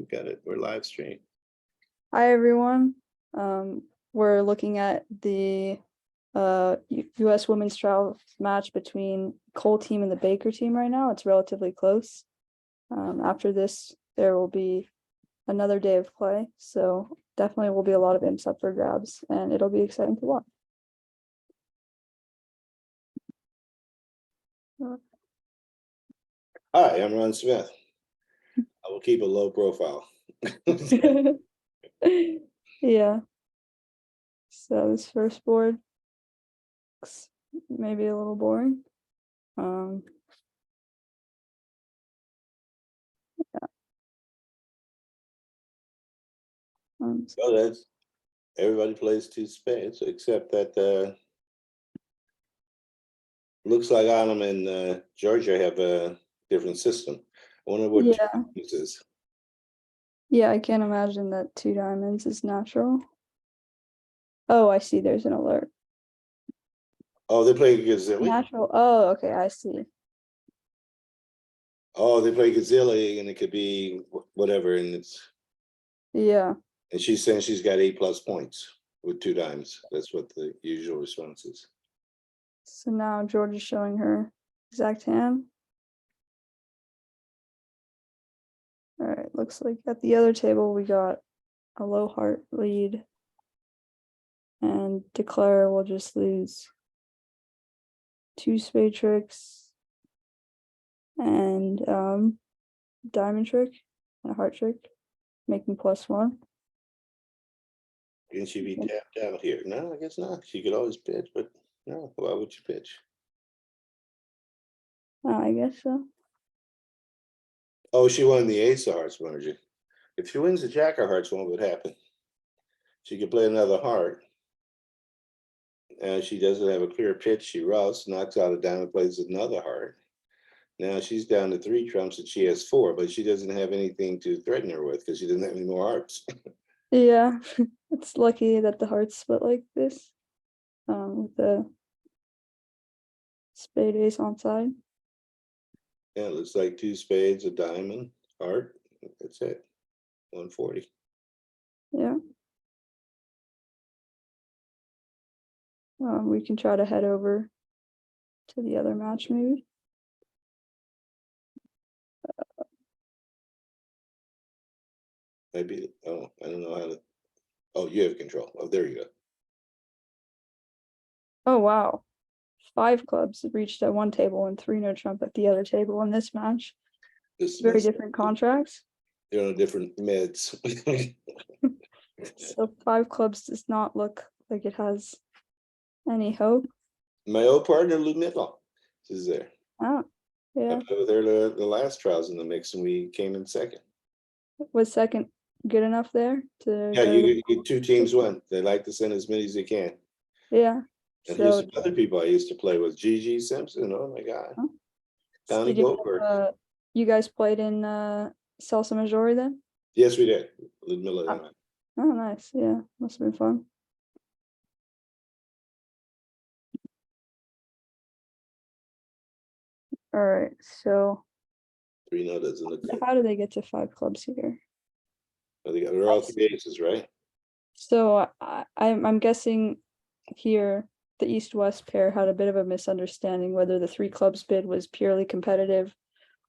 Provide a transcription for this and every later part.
we got it. We're live stream. Hi, everyone. We're looking at the US women's trial match between Cole team and the Baker team right now. It's relatively close. After this, there will be another day of play. So definitely will be a lot of imps up for grabs, and it'll be exciting to watch. Hi, I'm Ron Smith. I will keep a low profile. Yeah. So this first board looks maybe a little boring. Yeah. So that's everybody plays two spades, except that looks like Adam and Georgia have a different system. I wonder what Yeah. this is. Yeah, I can't imagine that 2 diamonds is natural. Oh, I see. There's an alert. Oh, they play Gazilli? Natural. Oh, okay. I see. Oh, they play Gazilli, and it could be whatever, and it's. Yeah. And she's saying she's got 8+ points with 2 dimes. That's what the usual response is. So now George is showing her exact hand. All right. Looks like at the other table, we got a low heart lead. And Declare will just lose 2 spade tricks and diamond trick and a heart trick, making +1. Can she be tapped out here? No, I guess not. She could always pitch, but no, why would you pitch? I guess so. Oh, she won the ace of hearts, Margie. If she wins the jack of hearts, what would happen? She could play another heart. And she doesn't have a clear pitch. She roughs, knocks out a diamond, plays another heart. Now she's down to 3 trumps and she has 4, but she doesn't have anything to threaten her with because she doesn't have any more hearts. Yeah, it's lucky that the hearts split like this. With the spade ace on side. Yeah, it looks like 2 spades, a diamond, heart. That's it. 140. Yeah. We can try to head over to the other match maybe. Maybe, oh, I don't know how to. Oh, you have control. Oh, there you go. Oh, wow. 5 clubs reached at one table and 3 no trump at the other table in this match. Very different contracts. They're on different meds. So 5 clubs does not look like it has any hope. My old partner, Ludmilla, is there. Oh, yeah. I was there the last trials in the mix, and we came in second. Was second good enough there to Yeah, go you 2 teams win. They like to send as many as they can. Yeah. And So here's some other people I used to play with. Gigi Simpson. Oh my God. Donnie Goldberg. You guys played in Salsa Majori then? Yes, we did. Ludmilla and I. Oh, nice. Yeah, must have been fun. All right, so 3 no doesn't look good. how do they get to 5 clubs here? Oh, they're all 3 aces, right? So I'm guessing here the East-West pair had a bit of a misunderstanding whether the 3 clubs bid was purely competitive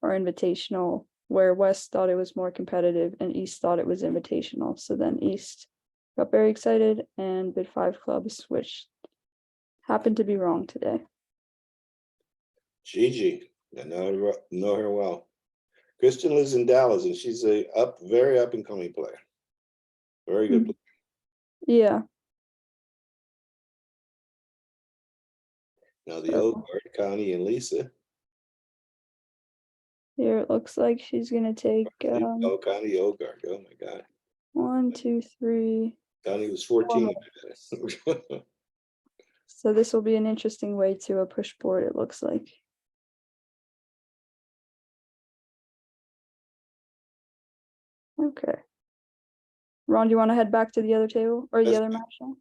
or invitational, where West thought it was more competitive and East thought it was invitational. So then East got very excited and bid 5 clubs, which happened to be wrong today. Gigi, I know her well. Kristen lives in Dallas, and she's a very up and coming player. Very good player. Yeah. Now the old guard, Connie and Lisa. Here it looks like she's gonna take Oh, Connie Ogard. Oh my God. 1, 2, 3. Connie was 14. So this will be an interesting way to a push board, it looks like. Okay. Ron, do you want to head back to the other table or the other match now?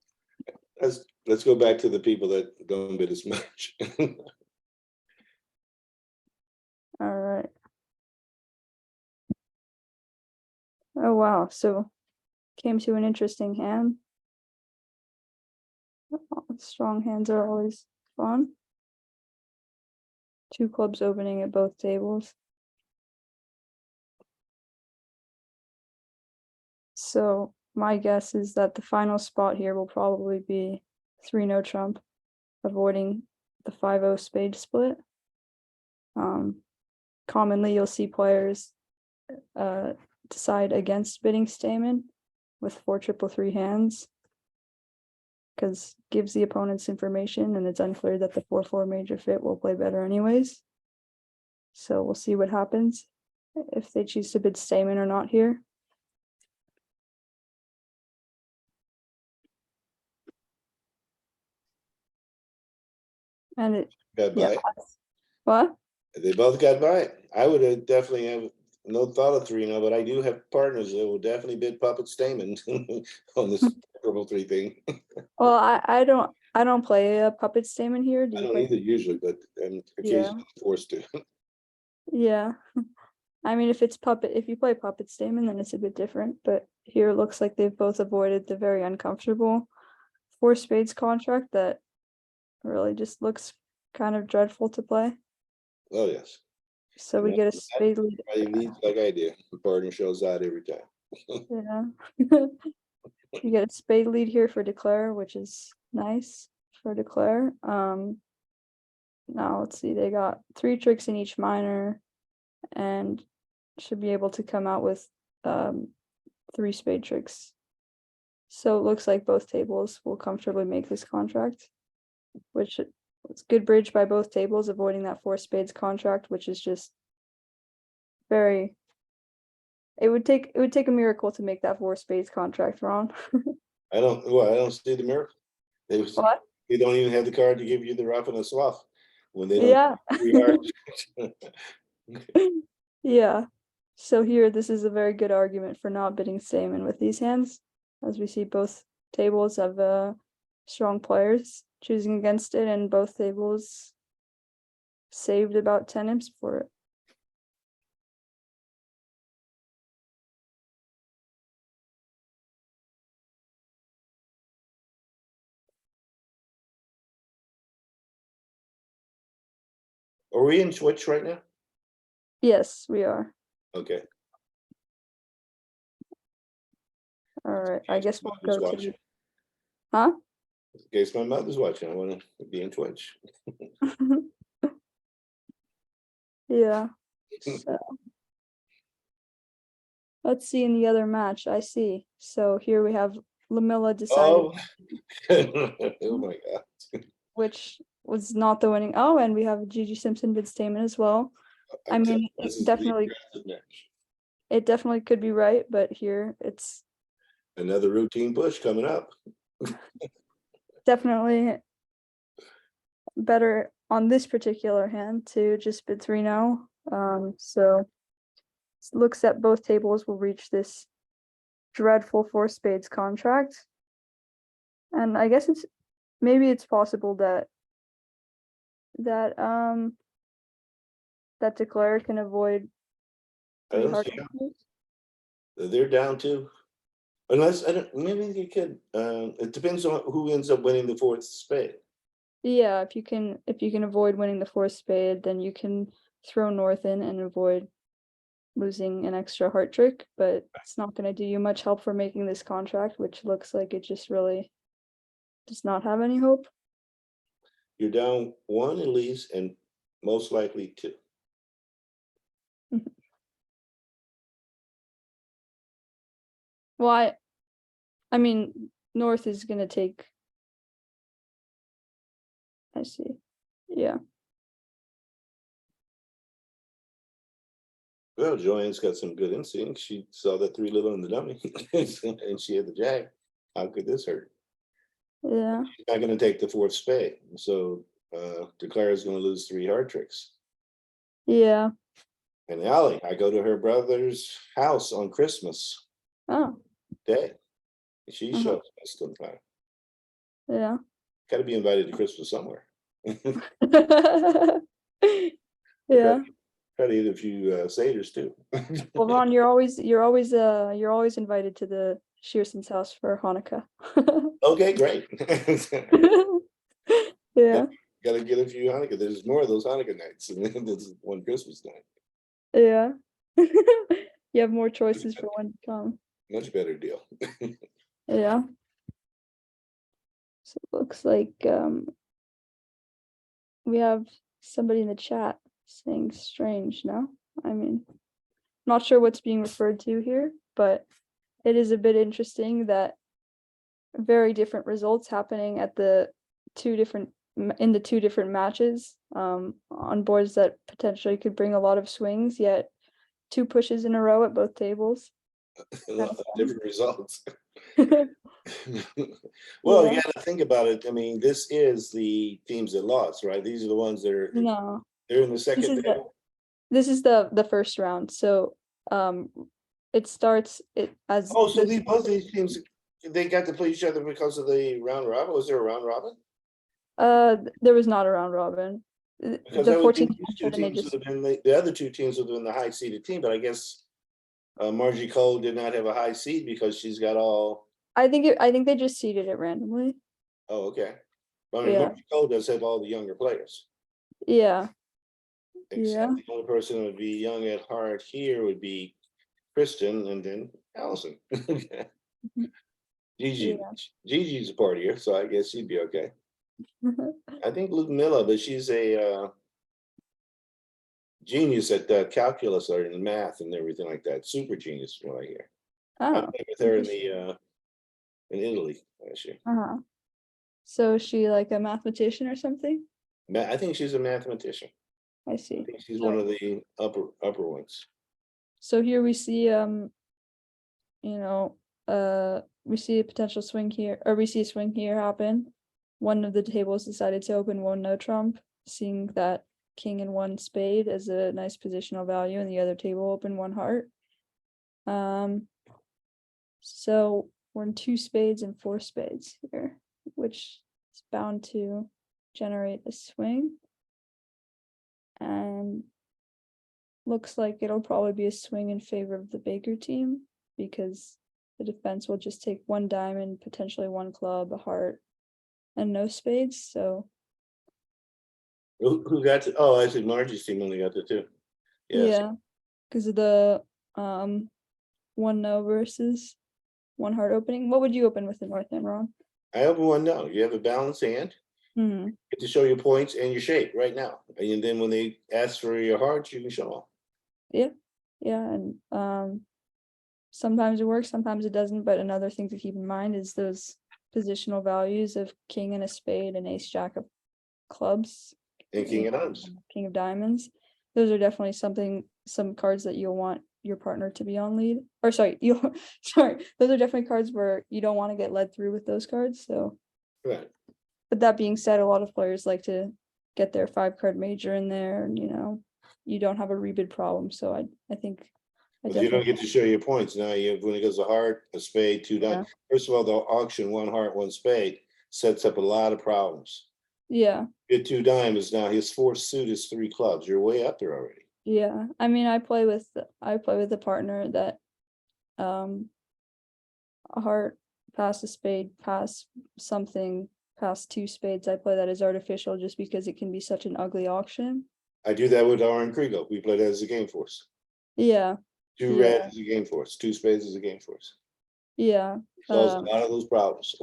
Let's go back to the people that don't bid as much. All right. Oh, wow. So came to an interesting hand. Strong hands are always fun. Two clubs opening at both tables. So my guess is that the final spot here will probably be 3-no trump, avoiding the 5-0 spade split. Commonly you'll see players decide against bidding Stayman with 4-3-3 hands, because gives the opponents information, and it's unclear that the 4-4 major fit will play better anyways. So we'll see what happens if they choose to bid Stayman or not here. And it, Got yeah. by it. What? They both got by it. I would have definitely have no thought of 3-0, but I do have partners that will definitely bid puppet Stamen on this purple 3 thing. Well, I don't play a puppet Stayman here. Do I you don't play? either usually, but I'm occasionally forced to. Yeah. I mean, if you play puppet Stayman, then it's a bit different. But here it looks like they've both avoided the very uncomfortable 4 spades contract that really just looks kind of dreadful to play. Oh yes. So we And get a spade lead. I leads like I do. The partner shows out every time. Yeah. You get a spade lead here for declare, which is nice for declare. Now let's see, they got 3 tricks in each minor and should be able to come out with 3 spade tricks. So it looks like both tables will comfortably make this contract, which it's good bridge by both tables, avoiding that 4 spades contract, which is just very. It would take a miracle to make that 4 spades contract, Ron. I don't see the miracle. What? They don't even have the card to give you the rough and the slough when they don't. Yeah. 3 hearts. Yeah. So here, this is a very good argument for not bidding Stayman with these hands, as we see both tables have strong players choosing against it, and both tables saved about 10 imps for it. Are we in Twitch right now? Yes, we are. Okay. All right. I guess we'll Mother's go to watching. huh? In case my mother's watching, I want to be in Twitch. Yeah. So let's see in the other match. I see. So here we have Lamilla decided, Oh, oh my God. which was not the winning. Oh, and we have Gigi Simpson bid Stayman as well. I mean, This is the aggressive match. it definitely could be right, but here it's Another routine push coming up. definitely better on this particular hand to just bid 3-0. So it looks that both tables will reach this dreadful 4 spades contract. And I guess maybe it's possible that that declare can avoid I 3 don't hard see how numbers. they're down to, unless I don't. Maybe they could. It depends on who ends up winning the 4th spade. Yeah, if you can avoid winning the 4th spade, then you can throw north in and avoid losing an extra heart trick, but it's not going to do you much help for making this contract, which looks like it just really does not have any hope. You're down 1 at least, and most likely 2. Well, I mean, north is going to take. I see. Yeah. Well, Joanne's got some good instinct. She saw that 3 little in the dummy, and she had the jack. How could this hurt? Yeah. She's not going to take the 4th spade, so Declare is going to lose 3 hard tricks. Yeah. And Allie, I go to her brother's house on Christmas Oh. Day. She shows us sometime. Yeah. Got to be invited to Christmas somewhere. Yeah. Try to eat a few Seder's too. Well, Ron, you're always invited to the Shearson's house for Hanukkah. Okay, great. Yeah, Gotta get a few Hanukkah. There's more of those Hanukkah nights, and then there's one Christmas night. yeah. You have more choices for when to come. Much better deal. Yeah. So it looks like we have somebody in the chat saying strange, no? I mean, not sure what's being referred to here, but it is a bit interesting that very different results happening at the in the two different matches on boards that potentially could bring a lot of swings, yet 2 pushes in a row at both tables. A lot of different results. Yeah. Well, you got to think about it. I mean, this is the teams that lost, right? These are the ones that are No, they're in the this second is table. this is the first round. So it starts it as Oh, so both these teams they got to play each other because of the round robin. Was there a round robin? there was not a round robin. Because The I would 14 think these two and they teams just would have been the other two teams would have been the high seeded team, but I guess Margie Cole did not have a high seed because she's got all. I think they just seeded it randomly. Oh, okay. I mean, Yeah. Margie Cole does have all the younger players. Yeah. Except Yeah. the only person that would be young at heart here would be Kristen and then Allison. Gigi, Yeah. Gigi's a partier, so I guess she'd be okay. I think Ludmilla, but she's a genius at calculus or in math and everything like that. Super genius, from what I hear. I Oh, played with her in Italy last year. uh-huh. So is she like a mathematician or something? I think she's a mathematician. I I see. think she's one of the upper ones. So here we see you know, we see a potential swing here, or we see a swing here happen. One of the tables decided to open one no trump, seeing that king and one spade as a nice positional value, and the other table opened one heart. So we're in 2 spades and 4 spades here, which is bound to generate a swing. And looks like it'll probably be a swing in favor of the Baker team because the defense will just take 1 diamond, potentially 1 club, a heart, and no spades. So Who got to? Oh, I see. Margie's team only got the 2. Yes. yeah, because of the 1 no versus 1 heart opening. What would you open with the North End, Ron? I open one no. You have a balanced hand. Hmm. Get to show your points and your shape right now. And then when they ask for your hearts, you can show them. Yeah, yeah, and sometimes it works, sometimes it doesn't. But another thing to keep in mind is those positional values of king and a spade and ace jack of clubs And king of diamonds. king of diamonds. Those are definitely some cards that you'll want your partner to be on lead. Or sorry, those are definitely cards where you don't want to get led through with those cards. So, Right. but that being said, a lot of players like to get their 5-card major in there, and you don't have a rebid problem. So I think If you don't get to show your points, now you have when it goes a heart, a spade, 2 diamonds. First of all, the auction 1 heart, 1 spade sets up a lot of problems. Yeah. Get 2 diamonds now. His 4th suit is 3 clubs. You're way up there already. Yeah. I mean, I play with a partner that a heart past a spade past something past 2 spades. I play that as artificial just because it can be such an ugly auction. I do that with Aaron Kriegel. We play that as a game force. Yeah. 2 red is a game force. 2 spades is a game force. Yeah. Solves a lot of those problems.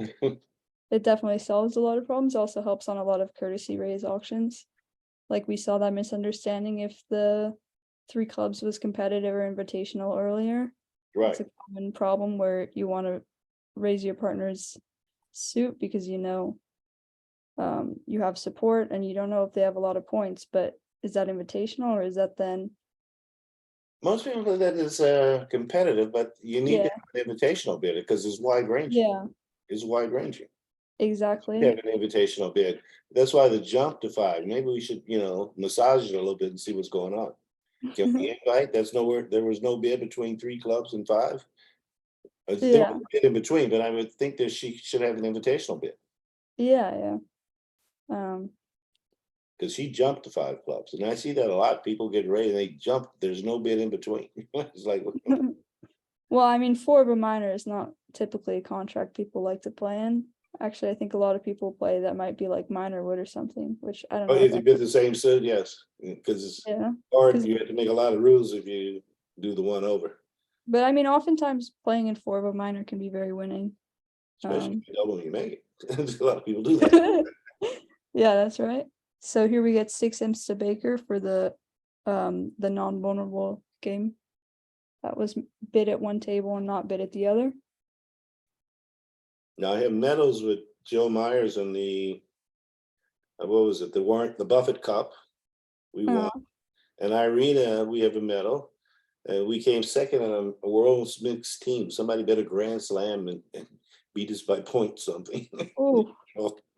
It definitely solves a lot of problems. Also helps on a lot of courtesy raise auctions. Like we saw that misunderstanding if the 3 clubs was competitive or invitational earlier. Right. It's a common problem where you want to raise your partner's suit because you have support and you don't know if they have a lot of points, but is that invitational or is that then? Most people play that as competitive, but you need to have an invitational bid because it's wide ranging. Yeah, It's wide ranging. exactly. You have an invitational bid. That's why the jump to 5. Maybe we should, massage it a little bit and see what's going on. Can we invite? That's nowhere. There was no bid between 3 clubs and 5. There was a bid in between, but I would think that she should have an invitational bid. Yeah. because she jumped to 5 clubs, and I see that a lot. People get ready, and they jump. There's no bid in between. It's like, Well, I mean, 4 of a minor is not typically a contract people like to play in. Actually, I think a lot of people play that might be like minor wood or something, which I don't know. oh, if you bid the same suit, yes, because it's Yeah, hard. 'cause- You have to make a lot of rules if you do the one over, but I mean, oftentimes playing in 4 of a minor can be very winning. especially if you double when you make it. A lot of people do that. Yeah, that's right. So here we get 6 imps to Baker for the non-vulnerable game. That was bid at one table and not bid at the other. Now I have medals with Joe Myers on the what was it? The Buffett Cup. We won. And Irina, we have a medal. We came second on a world's mixed team. Somebody bet a grand slam and beat us by point something. Oh,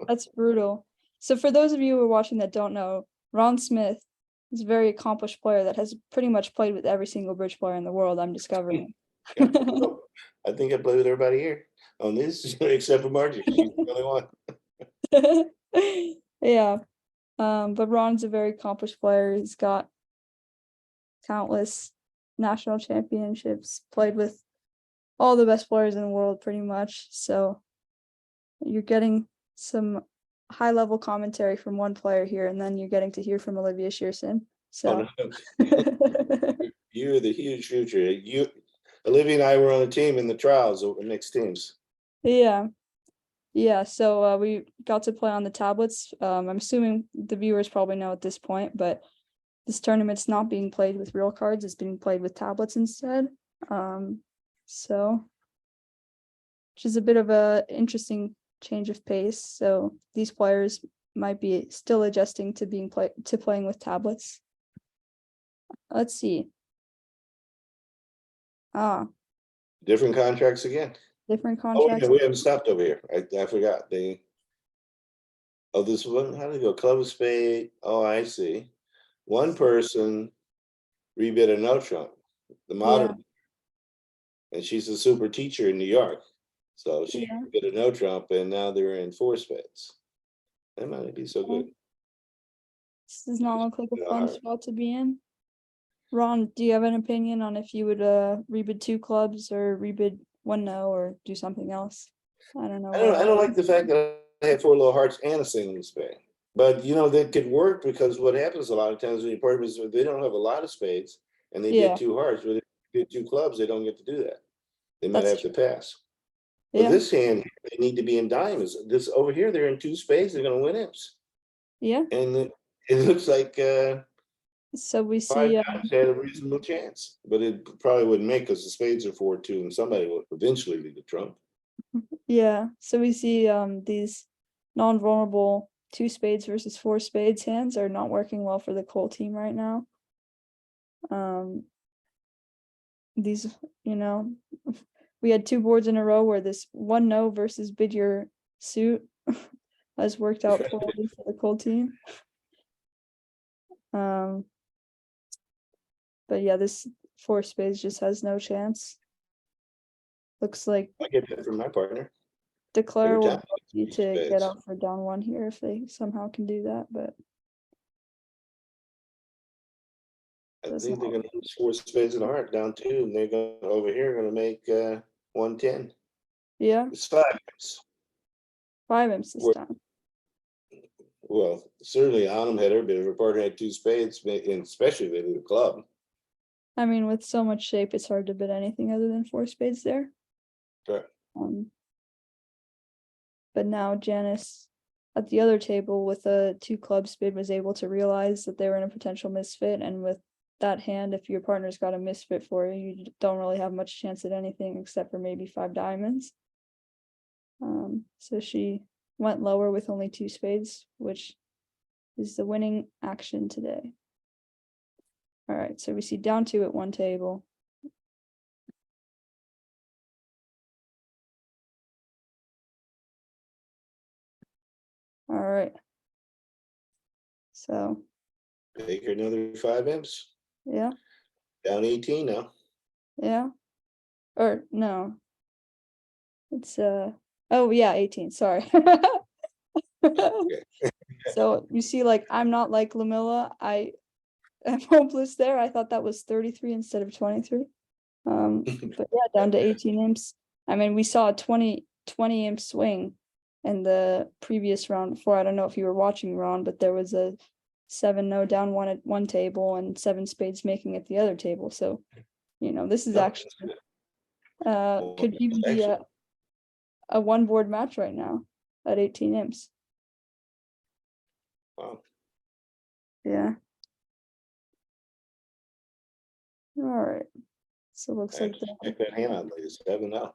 that's brutal. So for those of you who are watching that don't know, Ron Smith is a very accomplished player that has pretty much played with every single bridge player in the world, I'm discovering. Yeah. I think I played with everybody here on this, except for Margie. She's the only one. Yeah. But Ron's a very accomplished player. He's got countless national championships, played with all the best players in the world pretty much. So you're getting some high level commentary from one player here, and then you're getting to hear from Olivia Shearson. So You're the huge future. Olivia and I were on a team in the trials of mixed teams. yeah. So we got to play on the tablets. I'm assuming the viewers probably know at this point, but this tournament's not being played with real cards, it's being played with tablets instead. So which is a bit of a interesting change of pace. So these players might be still adjusting to playing with tablets. Let's see. Different contracts again. Different Oh, contracts. we haven't stopped over here. I forgot. This one, how did it go? Club of Spade. Oh, I see. One person rebid a no trump, the modern, and she's a super teacher in New York. So she bid a no trump, and now they're in 4 spades. That might be so good. This does not look like a fun spot to be in. Ron, do you have an opinion on if you would rebid 2 clubs or rebid 1 no or do something else? I don't know. I don't like the fact that I have 4 little hearts and a single spade. But that could work, because what happens a lot of times when you partner is they don't have a lot of spades and they bid 2 hearts, but if they bid 2 clubs, they don't get to do that. They might have to pass. But this hand, they need to be in diamonds. This over here, they're in 2 spades, they're gonna win imps. Yeah. And it looks like so we 5 see times they had a reasonable chance, but it probably wouldn't make, because the spades are 4-2, and somebody will eventually lead the trump. Yeah, so we see these non-vulnerable 2 spades versus 4 spades hands are not working well for the Cole team right now. These, we had 2 boards in a row where this 1 no versus bid your suit has worked out poorly for the Cole team. But yeah, this 4 spades just has no chance. Looks like I get that from my partner. Declare will need to get out for down 1 here if they somehow can do that, but I think they're going to lose 4 spades and a heart down 2, and they're going over here going to make 110. Yeah, it's 5 imps. 5 imps this time. Well, certainly Anam had her bid. If her partner had 2 spades, and especially if they did a club. I mean, with so much shape, it's hard to bid anything other than 4 spades there. Right. But now Janice at the other table with a 2 clubs bid was able to realize that they were in a potential misfit, and with that hand, if your partner's got a misfit for you, you don't really have much chance at anything except for maybe 5 diamonds. So she went lower with only 2 spades, which is the winning action today. All right, so we see down 2 at 1 table. All right. So Take her another 5 imps. Yeah. Down 18 now. Yeah. Or no. It's oh yeah, 18. Sorry. Okay. So you see, like, I'm not like Lamilla. I am hopeless there. I thought that was 33 instead of 23. But yeah, down to 18 imps. I mean, we saw a 20 imp swing in the previous round before. I don't know if you were watching, Ron, but there was a 7-0 down one at one table and 7 spades making at the other table. So, this is No, actually could even be excellent. a one board match right now at 18 imps. Wow. Yeah. All right. So it looks like Check that hand out, ladies. 7-0.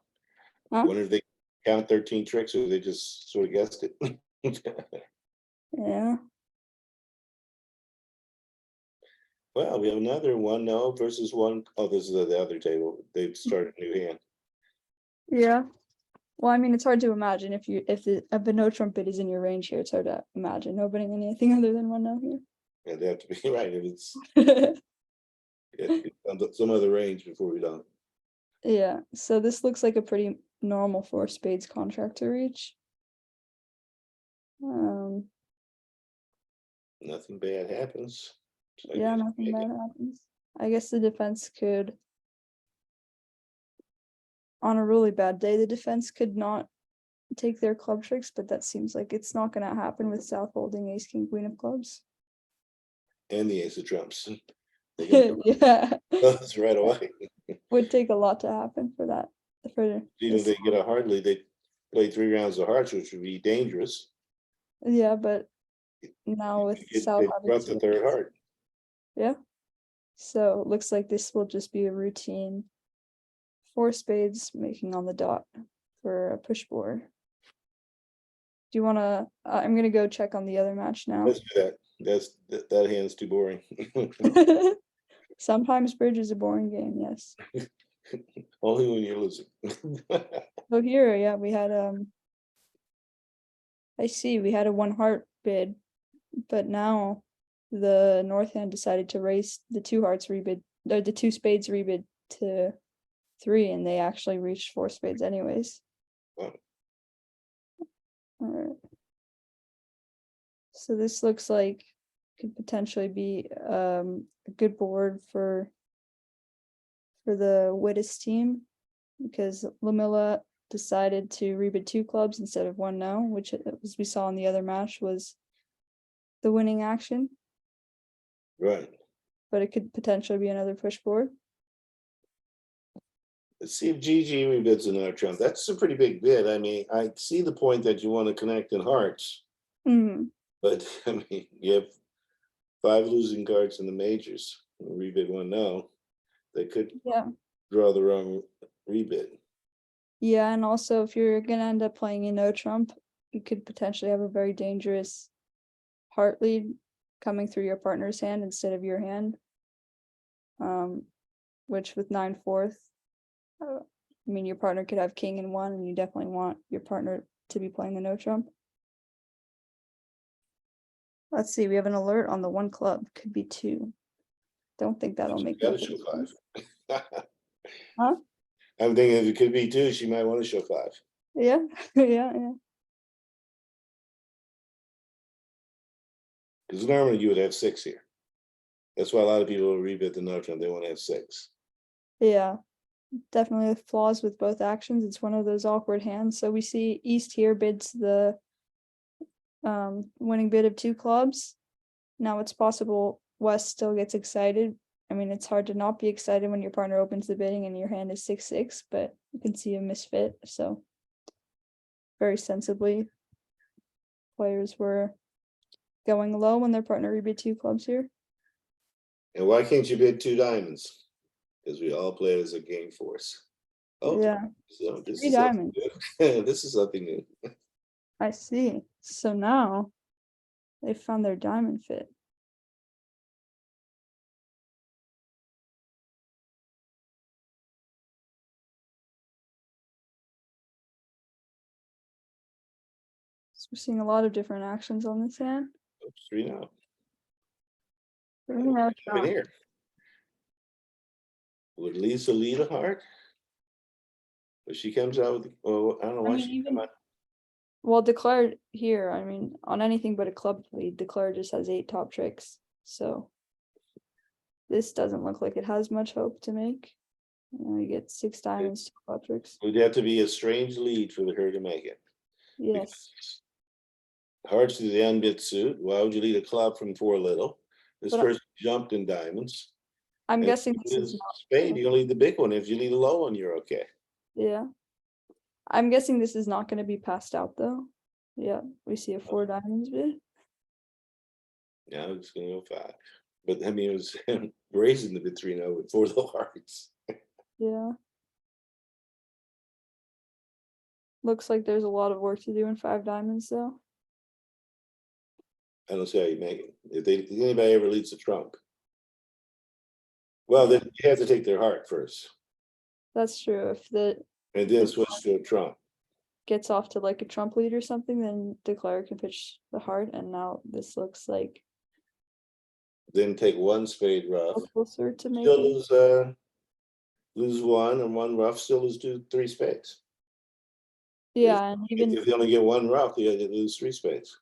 Huh? Wonder if they count 13 tricks or they just sort of guessed it. Yeah. Well, we have another 1-0 versus 1. Oh, this is at the other table. They've started a new hand. Yeah. Well, I mean, it's hard to imagine if the no trumpet is in your range here. It's hard to imagine opening anything other than 1-0 here. Yeah, they have to be right. If it's some other range before we done. Yeah, so this looks like a pretty normal 4 spades contract to reach. Nothing bad happens. So Yeah, guess nothing bad happens. I guess the defense could, on a really bad day, the defense could not take their club tricks, but that seems like it's not going to happen with South holding ace, king, queen of clubs. And the ace of trumps. They can Yeah, those right away. would take a lot to happen for that. Even if they get a hard lead, they play 3 rounds of hearts, which would be dangerous. Yeah, but now with South They having brought the 3rd heart. Yeah. So it looks like this will just be a routine 4 spades making on the dot for a push board. Do you want to? I'm gonna go check on the other match now. Let's do that. That hand's too boring. Sometimes bridge is a boring game. Yes. Only when you're losing. So here, yeah, we had I see we had a 1 heart bid, but now the north hand decided to raise the 2 hearts rebid, or the 2 spades rebid to 3, and they actually reached 4 spades anyways. Wow. All right. So this looks like could potentially be a good board for the Wittis team, because Lamilla decided to rebid 2 clubs instead of 1 now, which, as we saw in the other match, was the winning action. Right. But it could potentially be another push board. Let's see if GG rebids another trump. That's a pretty big bid. I mean, I see the point that you want to connect in hearts, but I mean, you have 5 losing cards in the majors. Rebid 1 no. They could draw the wrong rebid. Yeah, and also if you're gonna end up playing a no trump, you could potentially have a very dangerous heart lead coming through your partner's hand instead of your hand. Which with 9/4, I mean, your partner could have king and 1, and you definitely want your partner to be playing the no trump. Let's see, we have an alert on the 1 club, could be 2. Don't think that'll make Gotta much show sense. 5. Huh? I'm thinking if it could be 2, she might want to show 5. Yeah, yeah. Because normally you would have 6 here. That's why a lot of people rebid the no trump. They want to have 6. Yeah, definitely flaws with both actions. It's one of those awkward hands. So we see East here bids the winning bid of 2 clubs. Now it's possible West still gets excited. I mean, it's hard to not be excited when your partner opens the bidding and your hand is 6/6, but you can see a misfit. So very sensibly, players were going low when their partner rebid 2 clubs here. And why can't you bid 2 diamonds? Because we all play it as a game force. Oh, Yeah, so this 3 is diamonds. new. This is something new. I see. So now they found their diamond fit. So we're seeing a lot of different actions on this hand. Oops, 3 now. Yeah, Up in here. Would Lisa lead a heart? If she comes out with, well, I don't know why she come out. Well, declared here, I mean, on anything but a club lead, declared just has 8 top tricks. So this doesn't look like it has much hope to make. You get 6 diamonds, 2 club tricks. It would have to be a strange lead for her to make it. Yes. Hearts to the unbit suit. Why would you lead a club from 4 little? This But person jumped in diamonds. I'm And guessing if this you is lead a not. spade, you can lead the big one. If you lead a low one, you're okay. Yeah. I'm guessing this is not going to be passed out though. Yeah, we see a 4 diamonds bid. Now it's gonna go 5. But I mean, it was raising the bid 3-0 with 4 low hearts. Yeah. Looks like there's a lot of work to do in 5 diamonds though. I don't see how you make it. If anybody ever leads a trump. Well, then you have to take their heart first. That's true. If the And then It's switch to a trump. gets off to like a trump lead or something, then declare can pitch the heart, and now this looks like Then take 1 spade rough. closer to Still making. lose 1 and 1 rough, still lose 3 spades. Yeah, and even If you only get 1 rough, you lose 3 spades.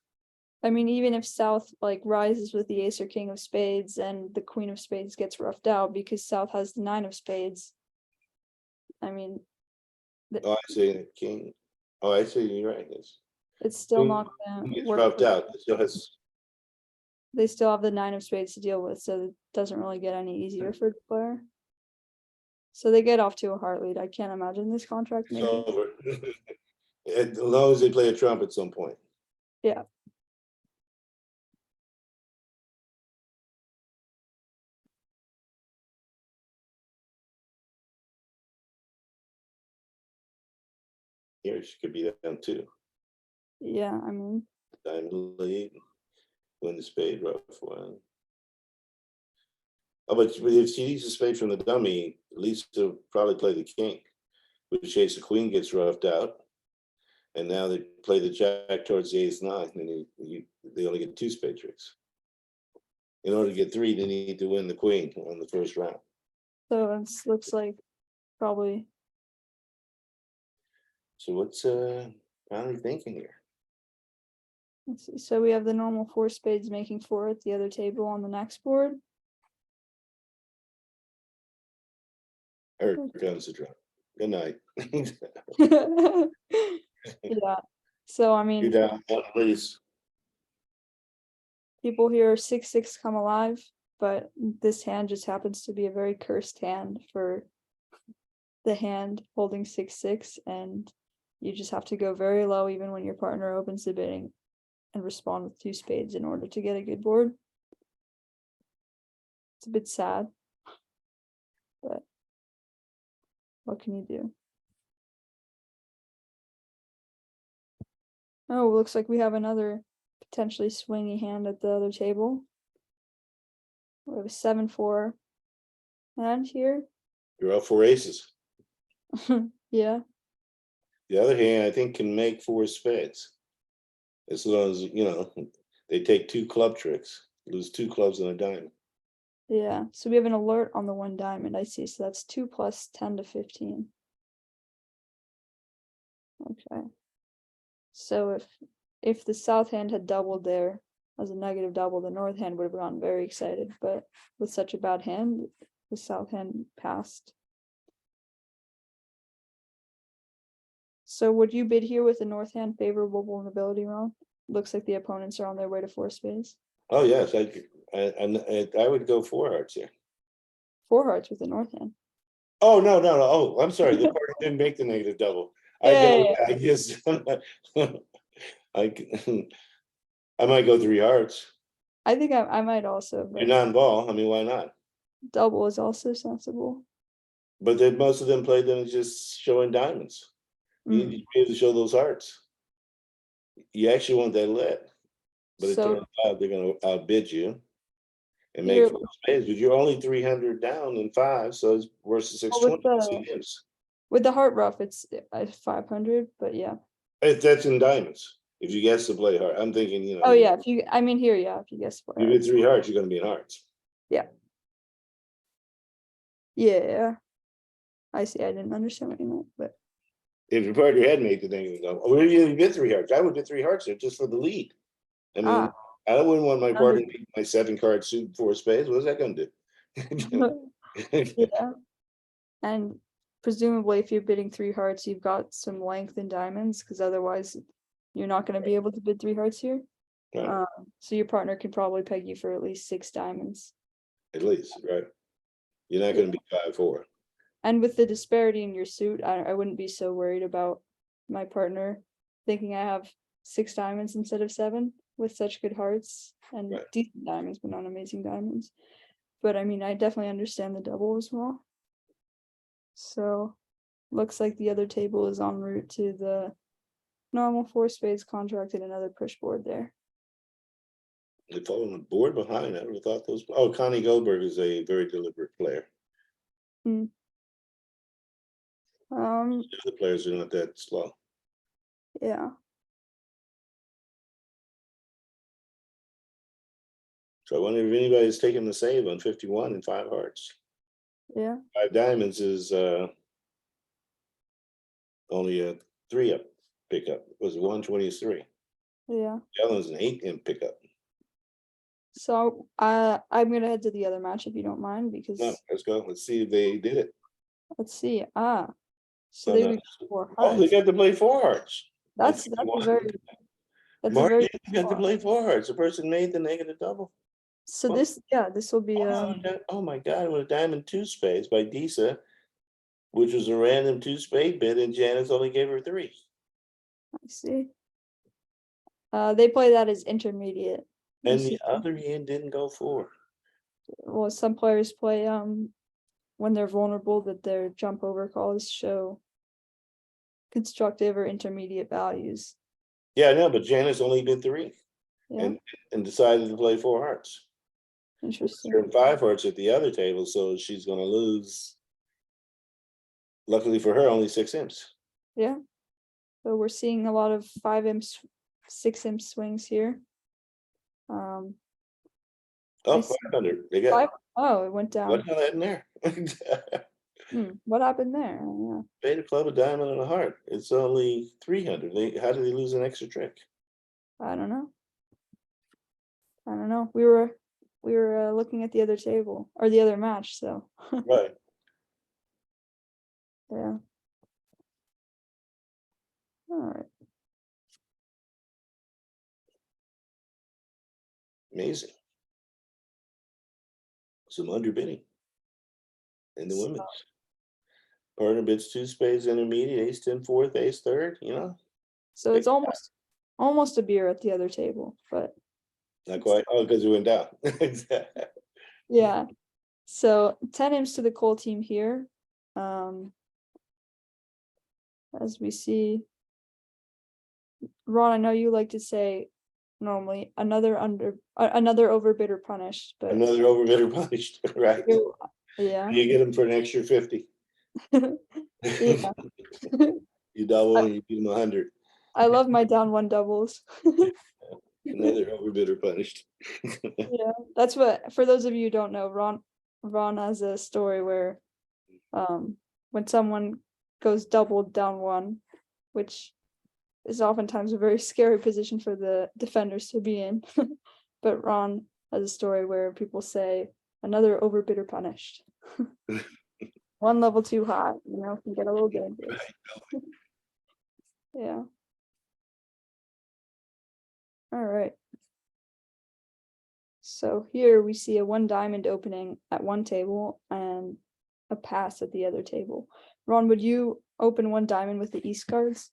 I mean, even if South like rises with the ace or king of spades and the queen of spades gets roughed out because South has the 9 of spades. I mean, Oh, I say king. Oh, I say you're right. it's still Queen not gonna gets work. roughed out. It still has. They still have the 9 of spades to deal with, so it doesn't really get any easier for the player. So they get off to a heart lead. I can't imagine this contract It's maybe. over. As long as they play a trump at some point. Yeah. Here she could be down 2. Yeah, I mean, Diamond lead. Win the spade rough 1. Oh, but if she needs a spade from the dummy, at least to probably play the king. Which case the queen gets roughed out. And now they play the jack towards the ace-9, and they only get 2 spade tricks. In order to get 3, they need to win the queen on the first round. so it looks like probably. So what's finally thinking here? Let's see. So we have the normal 4 spades making 4 at the other table on the next board. Here comes the drum. Good night. Yeah. So I You're mean, down, please. people here 6-6 come alive, but this hand just happens to be a very cursed hand for the hand holding 6-6, and you just have to go very low even when your partner opens the bidding and respond with 2 spades in order to get a good board. It's a bit sad, but what can you do? Oh, looks like we have another potentially swingy hand at the other table. We have a 7-4 hand here. You're up 4 aces. Yeah. The other hand, I think, can make 4 spades. As long as, they take 2 club tricks, lose 2 clubs and a diamond. Yeah. So we have an alert on the 1 diamond. I see. So that's 2 plus 10 to 15. Okay. So if the south hand had doubled there as a negative double, the north hand would have gotten very excited. But with such a bad hand, the south hand passed. So would you bid here with the north hand favorable vulnerability round? Looks like the opponents are on their way to 4 spades. Oh yes, I would go 4 hearts here. 4 hearts with the north hand. Oh no. Oh, I'm sorry. The party didn't make the negative double. Yeah. I guess I might go 3 hearts. I think I might also, You're but non-ball. I mean, why not? double is also sensible. But then most of them played them just showing diamonds. You need to be able to show those hearts. You actually want that lit, but it So turns out they're going to outbid you and here, make 4 spades. But you're only 300 down in 5, so it's worse than with 620. the with the heart rough, it's 500, but yeah. That's in diamonds. If you guess to play heart, I'm thinking, Oh yeah, if you, I mean here, yeah, if you guess for you it. hit 3 hearts, you're going to be in hearts. Yeah. Yeah. I see. I didn't understand what you meant, but If your partner had made the thing, go, oh, you bid 3 hearts. I would bid 3 hearts there just for the lead. I mean, I wouldn't want my partner to beat my 7-card suit 4 spades. What's that going to do? Yeah. And presumably if you're bidding 3 hearts, you've got some length in diamonds, because otherwise you're not going to be able to bid 3 hearts here. Right. So your partner can probably peg you for at least 6 diamonds. At least, right? You're not going to be 5-4. And with the disparity in your suit, I wouldn't be so worried about my partner thinking I have 6 diamonds instead of 7 with such good hearts and Right. decent diamonds, but not amazing diamonds. But I mean, I definitely understand the double as well. So looks like the other table is en route to the normal 4 spades contracted another push board there. They fall on the board behind. I never thought those. Oh, Connie Goldberg is a very deliberate player. The players are not that slow. Yeah. So I wonder if anybody's taking the save on 51 and 5 hearts. Yeah. 5 diamonds is only a 3-up pickup. It was 123. Yeah. The other one's an 8-imp pickup. So I'm gonna head to the other match if you don't mind, because No, let's go. Let's see if they did it. let's see. So Oh, they no. reached 4 Oh, they hearts. got to play 4 hearts. That's a very Mark, very you got to play 4 hearts. The person made the negative double. so Oh. this will be Oh my God! With a diamond 2 spades by Disa, which was a random 2 spade bid, and Janice only gave her 3. I see. They play that as intermediate. And the other hand didn't go 4. Well, some players play when they're vulnerable, that their jump over calls show constructive or intermediate values. Yeah, I know, but Janice only did 3, Yeah, and decided to play 4 hearts. interesting. Turned 5 hearts at the other table, so she's going to lose. Luckily for her, only 6 imps. Yeah. So we're seeing a lot of 5 imps, 6 imp swings here. Oh, I see 500. They got. Oh, it went down. What hell in there? What happened there? Yeah. Paid a club, a diamond, and a heart. It's only 300. How did they lose an extra trick? I don't know. We were looking at the other table or the other match, so Right. yeah. All right. Amazing. Some underbidding in the women's. Partner bids 2 spades intermediate, ace 10 fourth, ace third, So it's almost a beer at the other table, but not quite. Oh, because it went down. yeah. So 10 imps to the Cole team here. As we see, Ron, I know you like to say normally another overbid or punished, but Another overbidder punished, right? yeah. You get them for an extra 50. Yeah. You double and you give them 100. I love my down 1 doubles. Another overbidder punished. Yeah, that's what, for those of you who don't know, Ron has a story where when someone goes doubled down 1, which is oftentimes a very scary position for the defenders to be in. But Ron has a story where people say another overbidder punished. 1 level too high, can get a little dangerous. Yeah. All right. So here we see a 1 diamond opening at one table and a pass at the other table. Ron, would you open 1 diamond with the East cards?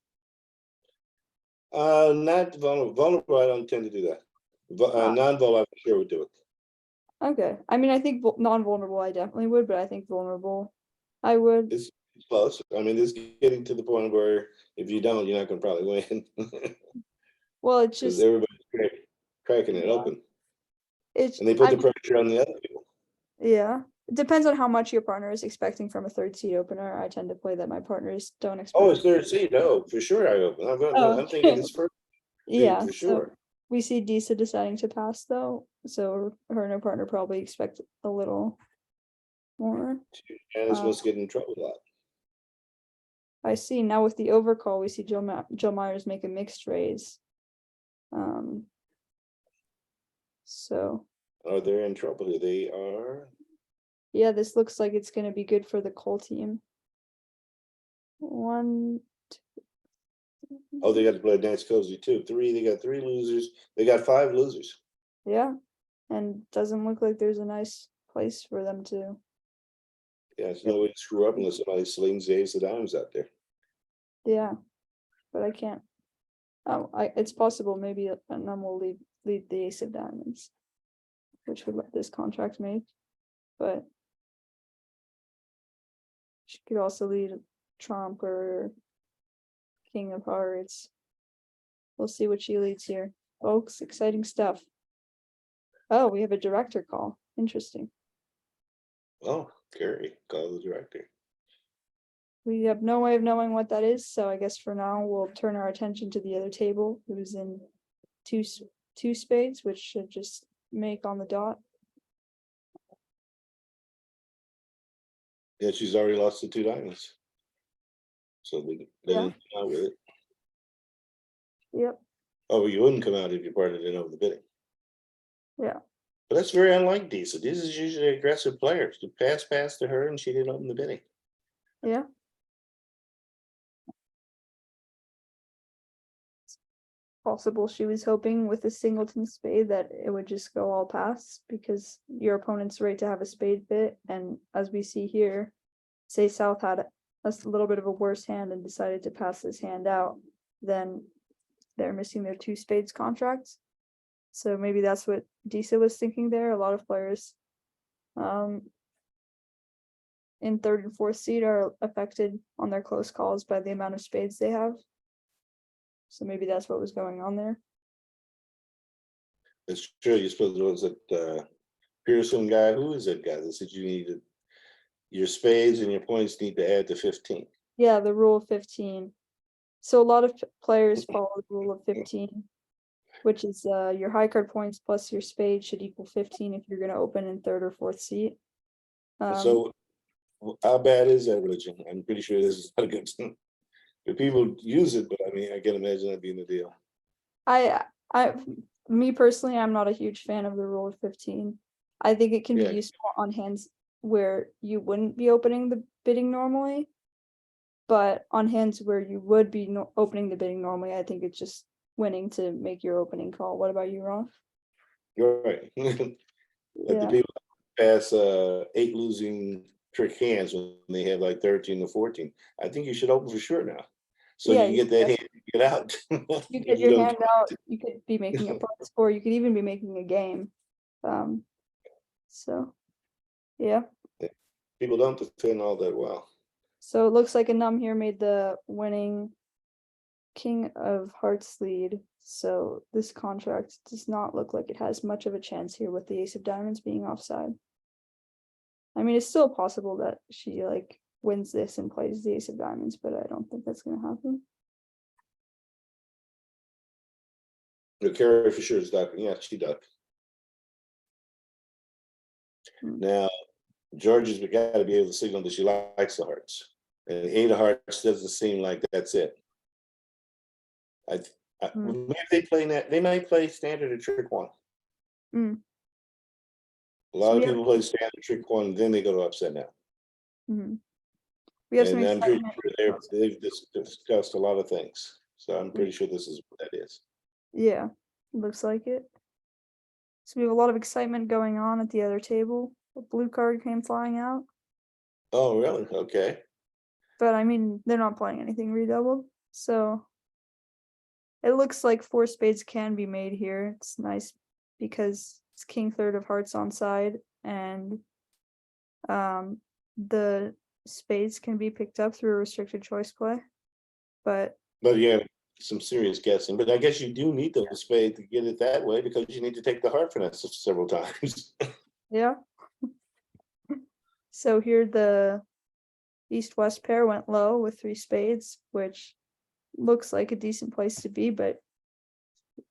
Not vulnerable. Vulnerable, I don't tend to do that. Non-vulnerable, I for sure would do it. Okay. I mean, I think non-vulnerable, I definitely would, but I think vulnerable, I would. It's close. I mean, it's getting to the point where if you don't, you're not going to probably win. Well, it's Because just, everybody's cracking it open. And they put the pressure on the other people. Yeah. It depends on how much your partner is expecting from a 3rd seed opener. I tend to play that my partners don't expect. Oh, it's 3rd seed. Oh, for sure I open. I'm thinking it's 1st seed, yeah, for sure. So we see Disa deciding to pass though. So her and her partner probably expect a little more. Janice must get in trouble a lot. I see now with the overcall, we see Joe Myers make a mixed raise. So Oh, they're in trouble here. They are. yeah, this looks like it's going to be good for the Cole team. One, Oh, they got to play Dance Cozy too. They got 3 losers. They got 5 losers. yeah, and doesn't look like there's a nice place for them to. Yeah, it's no way to screw up unless somebody slings the ace of diamonds out there. Yeah, but I can't. Oh, it's possible maybe Num will lead the ace of diamonds, which would let this contract make, but she could also lead trump or king of hearts. We'll see what she leads here, folks. Exciting stuff. Oh, we have a director call. Interesting. Oh, Gary, call the director. We have no way of knowing what that is, so I guess for now we'll turn our attention to the other table, who's in two spades, which should just make on the dot. Yeah, she's already lost the 2 diamonds. So they didn't come out with it. Yep. Oh, you wouldn't come out if your partner didn't know the bidding. Yeah. But that's very unlike Disa. Disa's usually an aggressive player. To pass to her and she didn't open the bidding. Yeah. Possible she was hoping with a singleton spade that it would just go all pass because your opponent's right to have a spade bit, and as we see here, say South had a little bit of a worse hand and decided to pass this hand out, then they're missing their 2 spades contracts. So maybe that's what Disa was thinking there. A lot of players in 3rd and 4th seed are affected on their close calls by the amount of spades they have. So maybe that's what was going on there. It's true. You're supposed to, was it Pearson guy? Who is that guy that said you needed your spades and your points need to add to 15? Yeah, the rule of 15. So a lot of players follow the rule of 15, which is your high card points plus your spade should equal 15 if you're going to open in 3rd or 4th seat. So how bad is that religion? I'm pretty sure this is not a good thing. The people use it, but I mean, I can't imagine that being the deal. Me personally, I'm not a huge fan of the rule of 15. I think it can be useful on hands where you wouldn't be opening the bidding normally, but on hands where you would be opening the bidding normally, I think it's just winning to make your opening call. What about you, Ron? You're right. But the people pass 8 losing trick hands when they have like 13 or 14. I think you should open for sure now. So you get that hand, you get out. You get your hand out, you could be making a plus score, you could even be making a game. So yeah. People don't defend all that well. So it looks like a num here made the winning king of hearts lead. So this contract does not look like it has much of a chance here with the ace of diamonds being offside. I mean, it's still possible that she like wins this and plays the ace of diamonds, but I don't think that's going to happen. Carrie for sure is ducking. Yeah, she ducked. Now, Georgia's got to be able to signal that she likes the hearts. And the 8 of hearts doesn't seem like that's it. Maybe they play that. They might play standard or trick 1. A lot of people play standard trick 1, then they go to upset now. We have and I'm pretty sure they've discussed a lot of things. So I'm pretty sure this is what that is. Yeah, looks like it. So we have a lot of excitement going on at the other table. A blue card came flying out. Oh, really? Okay. But I mean, they're not playing anything redoubled. So it looks like 4 spades can be made here. It's nice because it's king 3rd of hearts on side, and the spades can be picked up through a restricted choice play. But yeah, some serious guessing. But I guess you do need the spade to get it that way because you need to take the heart finesse several times. Yeah. So here the east-west pair went low with 3 spades, which looks like a decent place to be, but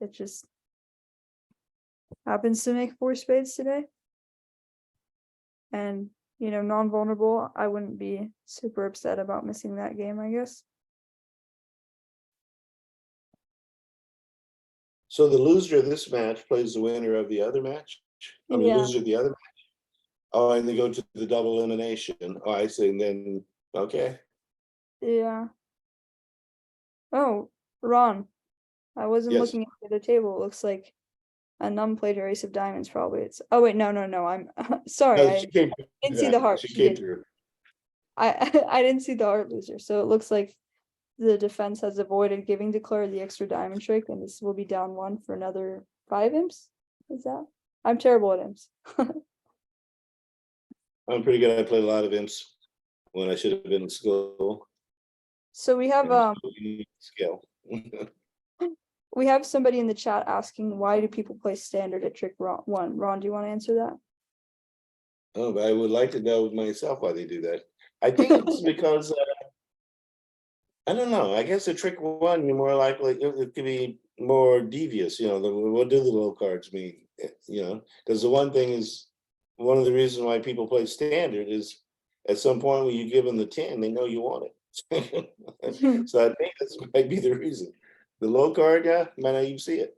it just happens to make 4 spades today. And non-vulnerable, I wouldn't be super upset about missing that game, I guess. So the loser of this match plays the winner of the other match? I mean, Yeah, loser of the other match? Oh, and they go to the double elimination. Oh, I see, and then, okay. yeah. Oh, Ron, I wasn't Yes. looking at the table. It looks like a num played her ace of diamonds, probably. It's oh wait, no, I'm sorry, No, I she came didn't see through. the heart. She She came did. through. I didn't see the heart loser, so it looks like the defense has avoided giving Declare the extra diamond trick, and this will be down 1 for another 5 imps. Is that? I'm terrible at imps. I'm pretty good. I played a lot of imps when I should have been in school. So we have Skill. we have somebody in the chat asking, why do people play standard at trick 1? Ron, do you want to answer that? Oh, but I would like to know myself why they do that. I think it's because I don't know. I guess a trick 1, you're more likely it could be more devious. What do the low cards mean? Because the one thing is one of the reasons why people play standard is at some point when you give them the 10, they know you want it. So I think this might be the reason. The low card, yeah, might not even see it.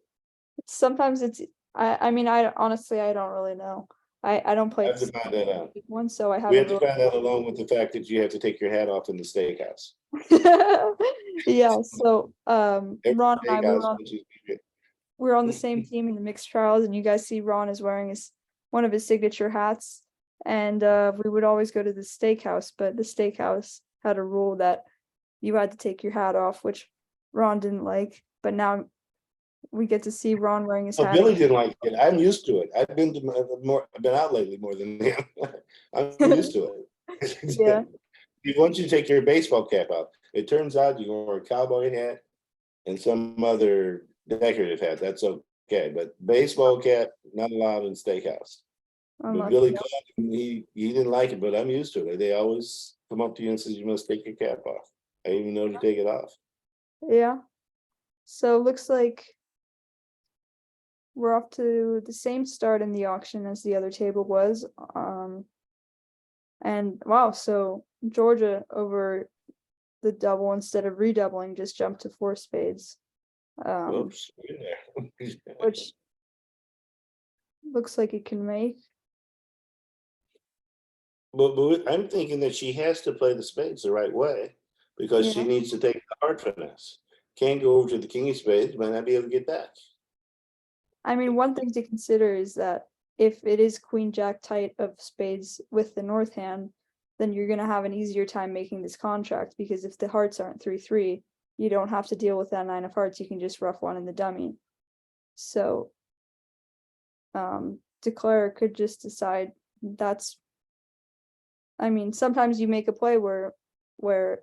Sometimes it's I mean I honestly I don't really know. I don't I play have to find that out. one, so I We haven't have to really. find out along with the fact that you have to take your hat off in the steakhouse. Yeah, so Every Ron and I steakhouse, which is we're on the same team in the mixed trials, and you guys see Ron is wearing one of his signature hats, and we would always go to the steakhouse, but the steakhouse had a rule that you had to take your hat off, which Ron didn't like, but now we get to see Ron wearing his Oh, hat. Billy didn't like it. I'm used to it. I've been out lately more than him. I'm used to it. Yeah. Once you take your baseball cap off, it turns out you can wear a cowboy hat and some other decorative hat. That's okay, but baseball cap not allowed in steakhouse. But Unlucky. Billy Club, he didn't like it, but I'm used to it. They always come up to you and says you must take your cap off. I didn't even know to take it off. Yeah. So looks like we're off to the same start in the auction as the other table was. And wow, so Georgia over the double instead of redoubling just jumped to 4 spades. Oops, we're in there. Which looks like it can make. But I'm thinking that she has to play the spades the right way because she Yeah. needs to take the heart finesse. Can't go over to the king of spades, might not be able to get that. I mean, one thing to consider is that if it is queen jack tight of spades with the north hand, then you're going to have an easier time making this contract, because if the hearts aren't 3-3, you don't have to deal with that 9 of hearts. You can just rough one in the dummy. So Declare could just decide I mean, sometimes you make a play where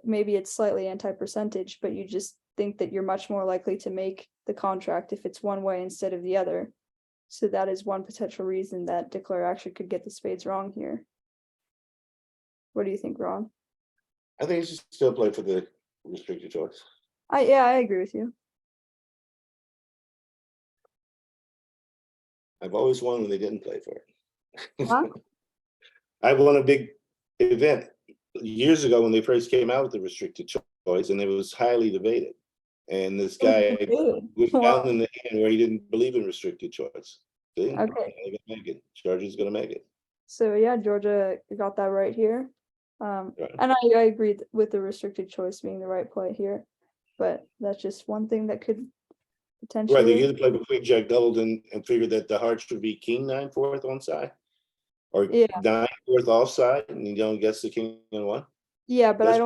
maybe it's slightly anti-percentage, but you just think that you're much more likely to make the contract if it's one way instead of the other. So that is one potential reason that Declare actually could get the spades wrong here. What do you think, Ron? I think she should still play for the restricted choice. I agree with you. I've always won when they didn't play for it. Huh? I won a big event years ago when they first came out with the restricted choice, and it was highly debated. And this guy went down in the hand where he didn't believe in restricted choice. See? Okay. Make it. Georgia's gonna make it. So yeah, Georgia got that right here. Right. And I agree with the restricted choice being the right play here, but that's just one thing that could potentially. Right, they either play with queen jack doubled and figured that the heart should be king 9/4 on side, or Yeah. 9/4 offside, and you don't guess the king in 1. Yeah, but That's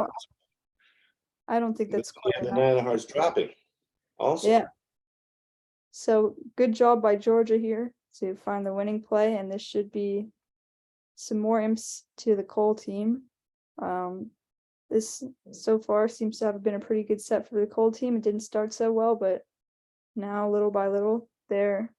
I don't think that's yeah, quite the enough. 9 of hearts dropping. Also, Yeah. So good job by Georgia here to find the winning play, and this should be some more imps to the Cole team. This so far seems to have been a pretty good set for the Cole team. It didn't start so well, but now little by little they're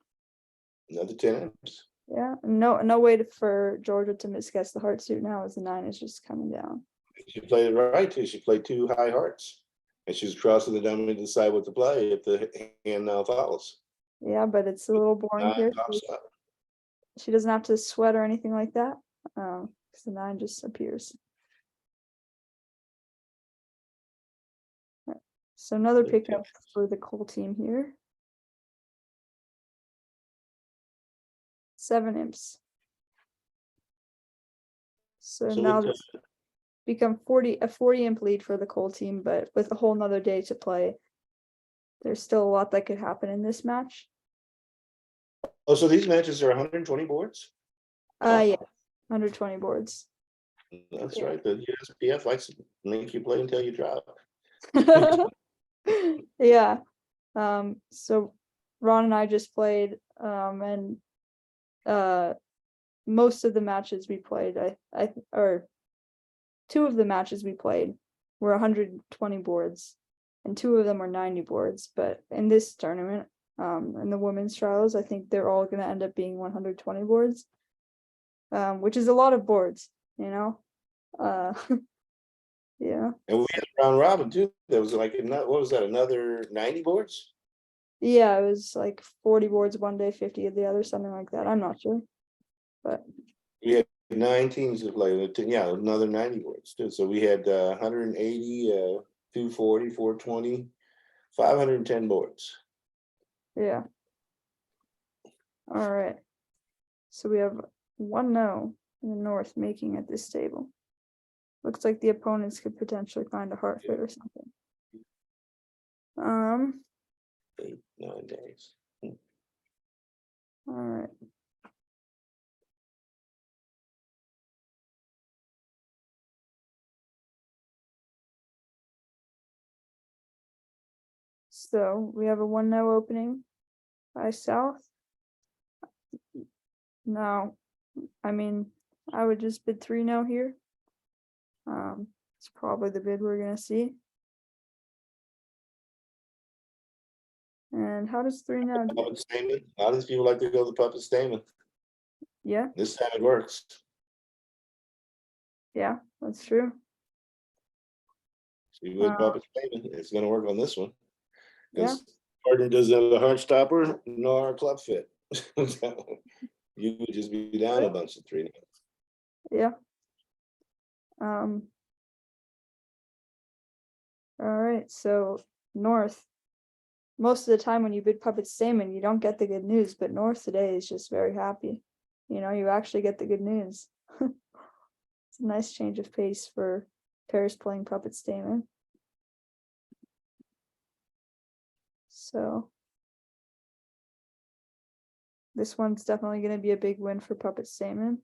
another 10 imps. yeah, no way for Georgia to misguess the heart suit now as the 9 is just coming down. She played it right too. She played 2 high hearts, and she's crossing the dummy to decide what to play if the hand now follows. Yeah, but it's a little boring here. Pops up. She doesn't have to sweat or anything like that. because the 9 just appears. Right. So another pickup for the Cole team here. 7 imps. So So now it, this become a 40 imp lead for the Cole team, but with a whole nother day to play, there's still a lot that could happen in this match. oh, so these matches are 120 boards? Yeah, 120 boards. That's Yeah. right. The USPF likes to make you play until you drop. Yeah. So Ron and I just played, and most of the matches we played, or 2 of the matches we played were 120 boards, and 2 of them were 90 boards. But in this tournament, in the women's trials, I think they're all going to end up being 120 boards, which is a lot of boards, you know. Yeah. And we had a round robin too. There was like what was that? Another 90 boards? Yeah, it was like 40 boards one day, 50 the other, something like that. I'm not sure, but We had 9 teams to play. Yeah, another 90 boards too. So we had 180, 240, 420, 510 boards. yeah. All right. So we have 1 no in the north making at this table. Looks like the opponents could potentially find a heart fit or something. 8, 9 days. All right. So we have a 1 no opening by south. No, I mean, I would just bid 3 no here. It's probably the bid we're gonna see. And how does 3 no? Puppet statement. A lot of these people like to go to the puppet statement. Yeah, This time it works. yeah, that's true. See what puppet statement. It's going to work on this one. Yeah, Because partner doesn't have a heart stopper nor a club fit. You would just be down a bunch of 3. yeah. All right, so north. Most of the time when you bid puppet statement, you don't get the good news, but north today is just very happy. You know, you actually get the good news. It's a nice change of pace for pairs playing puppet statement. So this one's definitely going to be a big win for puppet statement.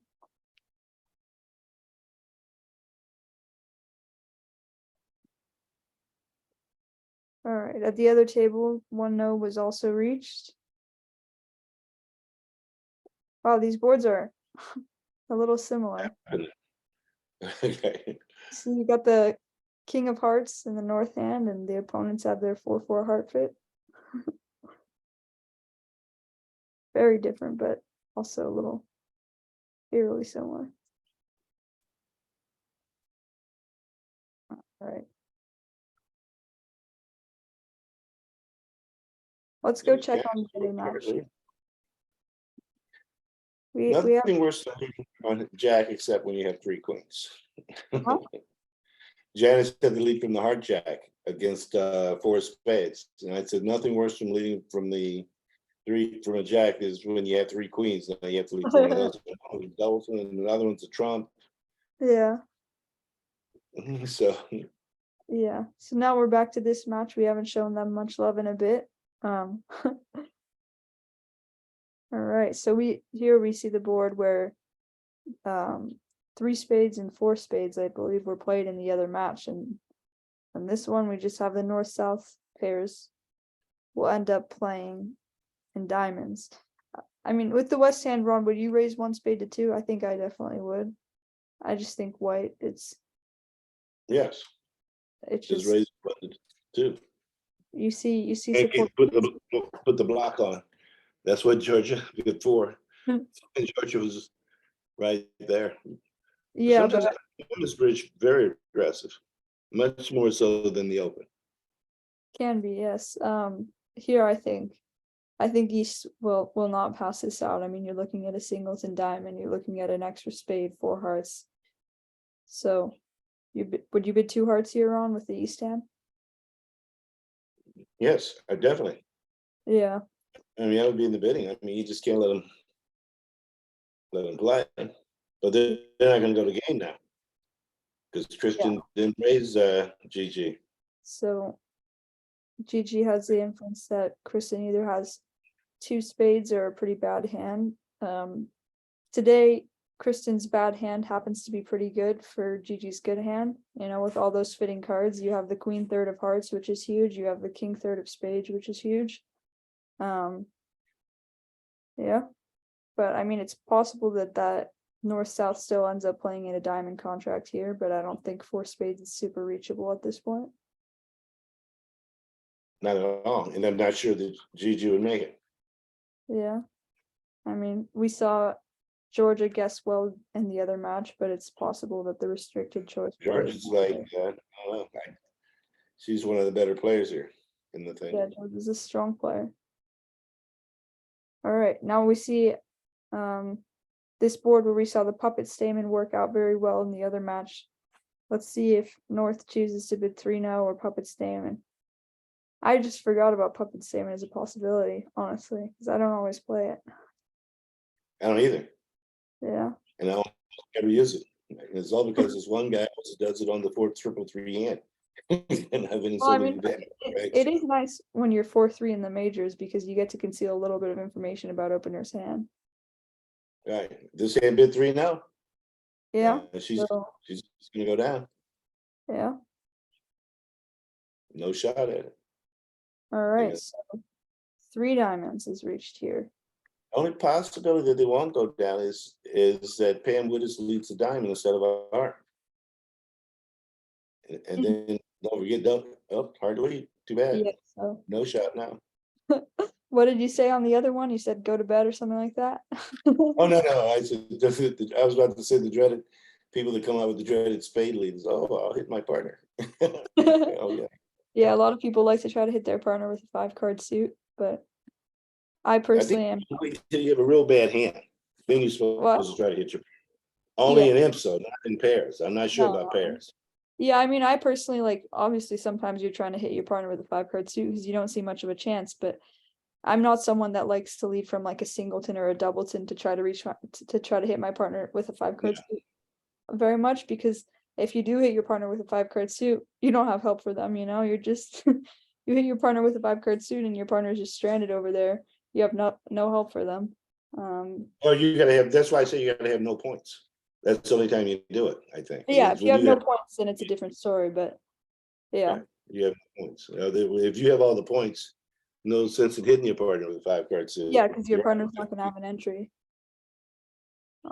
All right, at the other table, 1 no was also reached. Wow, these boards are a little similar. Okay. See, you got the King of Hearts in the north hand, and the opponents have their 4/4 heart fit. Very different, but also a little eerily similar. All right. Let's go check on the other match. We have Nothing worse than on Jack except when you have 3 queens. Huh? Janice had to lead from the heart jack against 4 spades. And I said nothing worse from leading from the 3 from a jack is when you have 3 queens. Now you have to lead from one of those. Doubles and another one's a trump. Yeah, So yeah. So now we're back to this match. We haven't shown them much love in a bit. All right, so we see the board where 3 spades and 4 spades, I believe, were played in the other match, and on this one we just have the north-south pairs will end up playing in diamonds. I mean, with the west hand, Ron, would you raise 1 spade to 2? I think I definitely would. I just think white, it's yes, just just raise it 2. you see And support. put the block on. That's what Georgia did for. And Georgia was right there. Yeah, Sometimes but this bridge very aggressive, much more so than the open. can be, yes. Here I think East will not pass this out. I mean, you're looking at a singleton diamond, you're looking at an extra spade, 4 hearts. So would you bid 2 hearts here on with the East hand? Yes, I definitely. Yeah, I mean, I would be in the bidding. I mean, you just can't let them play. But they're not going to go to game now because Christian didn't raise GG. so GG has the inference that Kristen either has 2 spades or a pretty bad hand. Today, Kristen's bad hand happens to be pretty good for Gigi's good hand. You know, with all those fitting cards, you have the queen third of hearts, which is huge. You have the king third of spades, which is huge. Yeah, but I mean, it's possible that north-south still ends up playing in a diamond contract here, but I don't think 4 spades is super reachable at this point. Not at all. And I'm not sure that GG would make it. Yeah, I mean, we saw Georgia guess well in the other match, but it's possible that the restricted choice play George is like, I don't know. She's one of the better players here in the thing. yeah, George is a strong player. All right, now we see this board where we saw the puppet stamen work out very well in the other match. Let's see if North chooses to bid 3-0 or puppet stamen. I just forgot about puppet stamen as a possibility, honestly, because I don't always play it. I don't either. Yeah. And I don't ever use it. And it's all because this one guy also does it on the 4-3-3 hand. And I've been Well, I so mean, many it is nice when you're 4-3 in the majors because you get to conceal a little bit of information about opener's hand. Right. This hand bid 3 now. Yeah. She's gonna go down. Yeah. No shot at it. All right. So 3 diamonds is reached here. Only possibility that they won't go down is that Pam Widders leads the diamond instead of a heart. And then don't forget, hard to lead. Too bad. Yeah. So No shot now. what did you say on the other one? You said go to bed or something like that? Oh no, I was about to say the dreaded people that come out with the dreaded spade leads. Oh, I'll hit my partner. Oh yeah. Yeah, a lot of people like to try to hit their partner with a 5-card suit, but I personally am. Wait till you have a real bad hand. Then you're supposed to try to hit your only in imps, though, not in pairs. I'm not sure about pairs. Yeah, I mean, I personally like, obviously sometimes you're trying to hit your partner with a 5-card suit because you don't see much of a chance, but I'm not someone that likes to lead from like a singleton or a doubleton to try to reach to try to hit my partner with a 5-card suit very much, because if you do hit your partner with a 5-card suit, you don't have help for them, you know, you're just you hit your partner with a 5-card suit and your partner's just stranded over there. You have no help for them. Well, you gotta have, that's why I say you gotta have no points. That's the only time you do it, I think. Yeah, is if you when have no points, then it's a different story, but yeah. Right, you have no points. If you have all the points, no sense in hitting your partner with a 5-card suit. Yeah, because your partner's not gonna have an entry.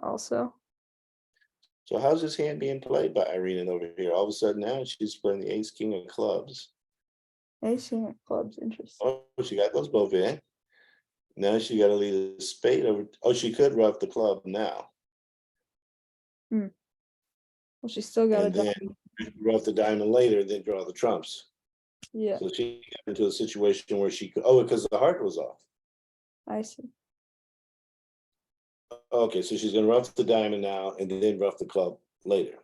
Also. So how's this hand being played by Irene over here? All of a sudden now she's playing the ace king of clubs. Ace king of clubs, interesting. Oh, she got those both in. Now she got to lead a spade over. Oh, she could rough the club now. Well, she still got And then rough the diamond later, then draw the trumps. Yeah. So she got into a situation where she could, oh, because the heart was off. I see. Okay, so she's gonna rough the diamond now and then rough the club later.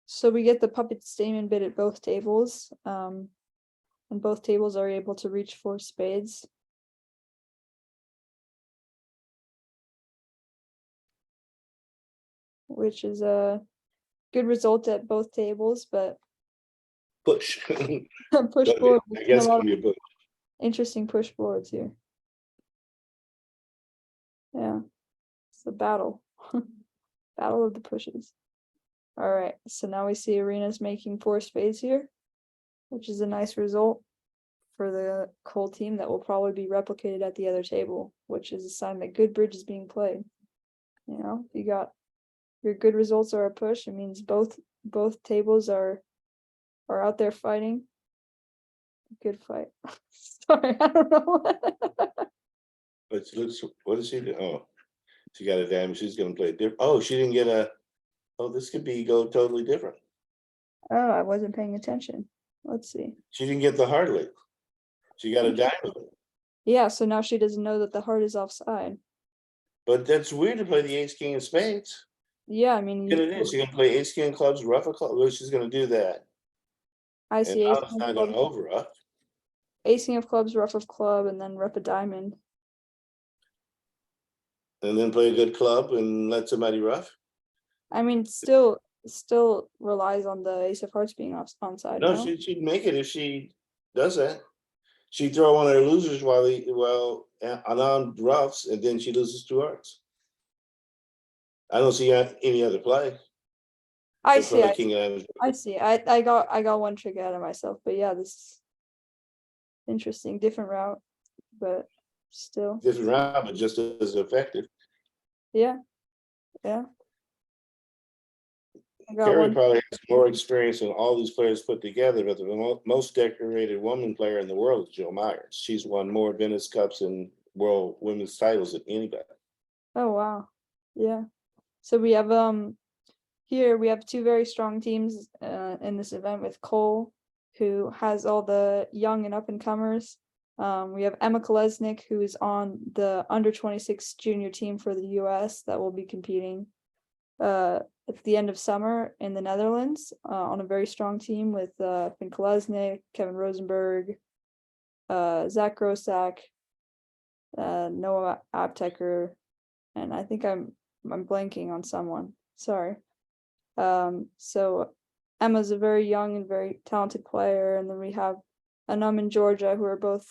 So we get the puppet stamen bid at both tables. And both tables are able to reach 4 spades. Which is a good result at both tables, but Push. push board. I guess it can be a push. Interesting push boards here. Yeah, it's the battle. Battle of the pushes. All right, so now we see Arena's making 4 spades here, which is a nice result for the Cole team that will probably be replicated at the other table, which is a sign that good bridge is being played. You know, you got your good results are a push. It means both tables are out there fighting. Good fight. Sorry, I don't know. But she looks, what does she do? Oh, she got a diamond. She's gonna play it different. Oh, she didn't get a, oh, this could go totally different. Oh, I wasn't paying attention. Let's see. She didn't get the heart lead. She got a diamond. Yeah, so now she doesn't know that the heart is offside. But that's weird to play the ace king of spades. Yeah, I mean, Gonna do, she's gonna play ace king clubs, rough club, well, she's gonna do that. I And see ace now it's king of not gonna clubs, over up, ace king of clubs, ruff of club, and then rep a diamond. and then play a good club and let somebody rough. I mean, still relies on the ace of hearts being onside. No, No, she'd make it if she does that. She'd throw one of her losers while unarmed roughs, and then she loses 2 hearts. I don't see any other play. I She'll see. play king of diamonds. I see. I got one trick out of myself, but yeah, this is interesting. Different route, but still, Different round, but just as effective. yeah, yeah. I got Carrie one. probably has more experience than all these players put together, but the most decorated woman player in the world is Jill Myers. She's won more Venice Cups and World Women's titles than anybody. Oh wow, yeah. So we have here we have two very strong teams in this event with Cole, who has all the young and up and comers. We have Emma Kolesnik, who is on the under-26 junior team for the US that will be competing at the end of summer in the Netherlands on a very strong team with Finn Kolesnik, Kevin Rosenberg, Zach Grosak, Noah Apteker, and I think I'm blanking on someone. Sorry. So Emma's a very young and very talented player, and then we have Anum and Georgia, who are both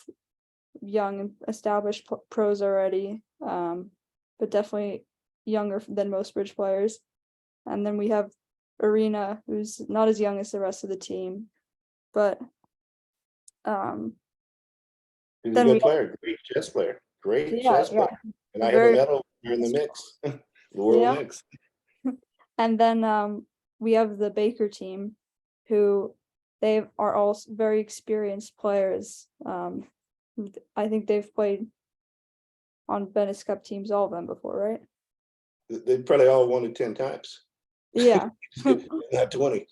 young and established pros already, but definitely younger than most bridge players. And then we have Arena, who's not as young as the rest of the team, but He's a then good player, great chess player, great chess yeah, player. And I have a very medal in the mix, the world yeah. mix. And then we have the Baker team, who they are all very experienced players. I think they've played on Venice Cup teams, all of them before, right? They probably all won it 10 times, Yeah. not 20.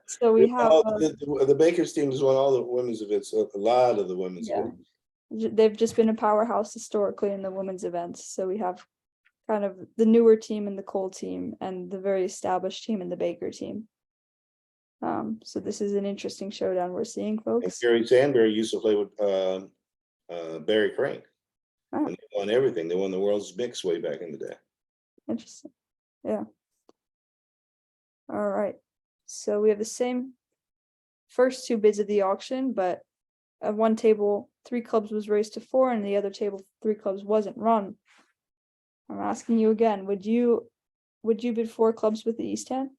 So we have The Bakers team has won all the women's events, a lot of the women's yeah, events. they've just been a powerhouse historically in the women's events. So we have kind of the newer team and the Cole team, and the very established team and the Baker team. So this is an interesting showdown we're seeing, And folks. Gary Sandberg used to play with Barry Crane. Oh. And they won everything. They won the world's mix way back in the day. Interesting. Yeah. All right. So we have the same first two bids of the auction, but at one table, 3 clubs was raised to 4, and the other table, 3 clubs wasn't run. I'm asking you again, would you bid 4 clubs with the East hand?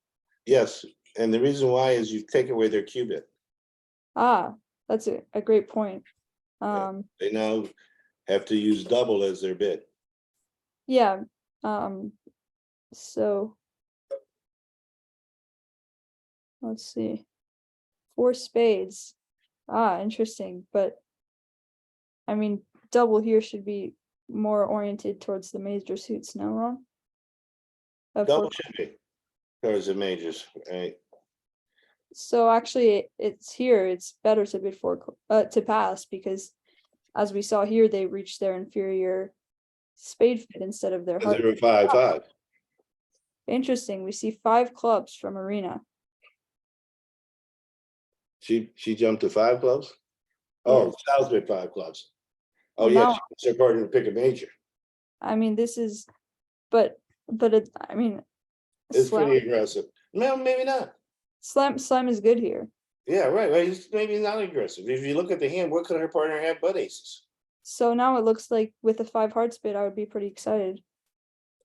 Yes, and the reason why is you take away their qubit. Ah, that's a great point. They now have to use double as their bid. Yeah. So let's see. 4 spades. Ah, interesting. But I mean, double here should be more oriented towards the major suits, no wrong? Double should be towards the majors, right? So actually, it's here. It's better to bid for to pass, because as we saw here, they reached their inferior spade fit instead of their heart. 0-5-5. Interesting. We see 5 clubs from Arena. She jumped to 5 clubs. Oh, South bid 5 clubs. Oh Well, yeah, now, she wants her partner to pick a major. I mean, this is, but it, I mean, It's slam pretty aggressive. No, maybe not. slam is good here. Yeah, right. It's maybe not aggressive. If you look at the hand, what could her partner have but aces? So now it looks like with a 5 hearts bid, I would be pretty excited.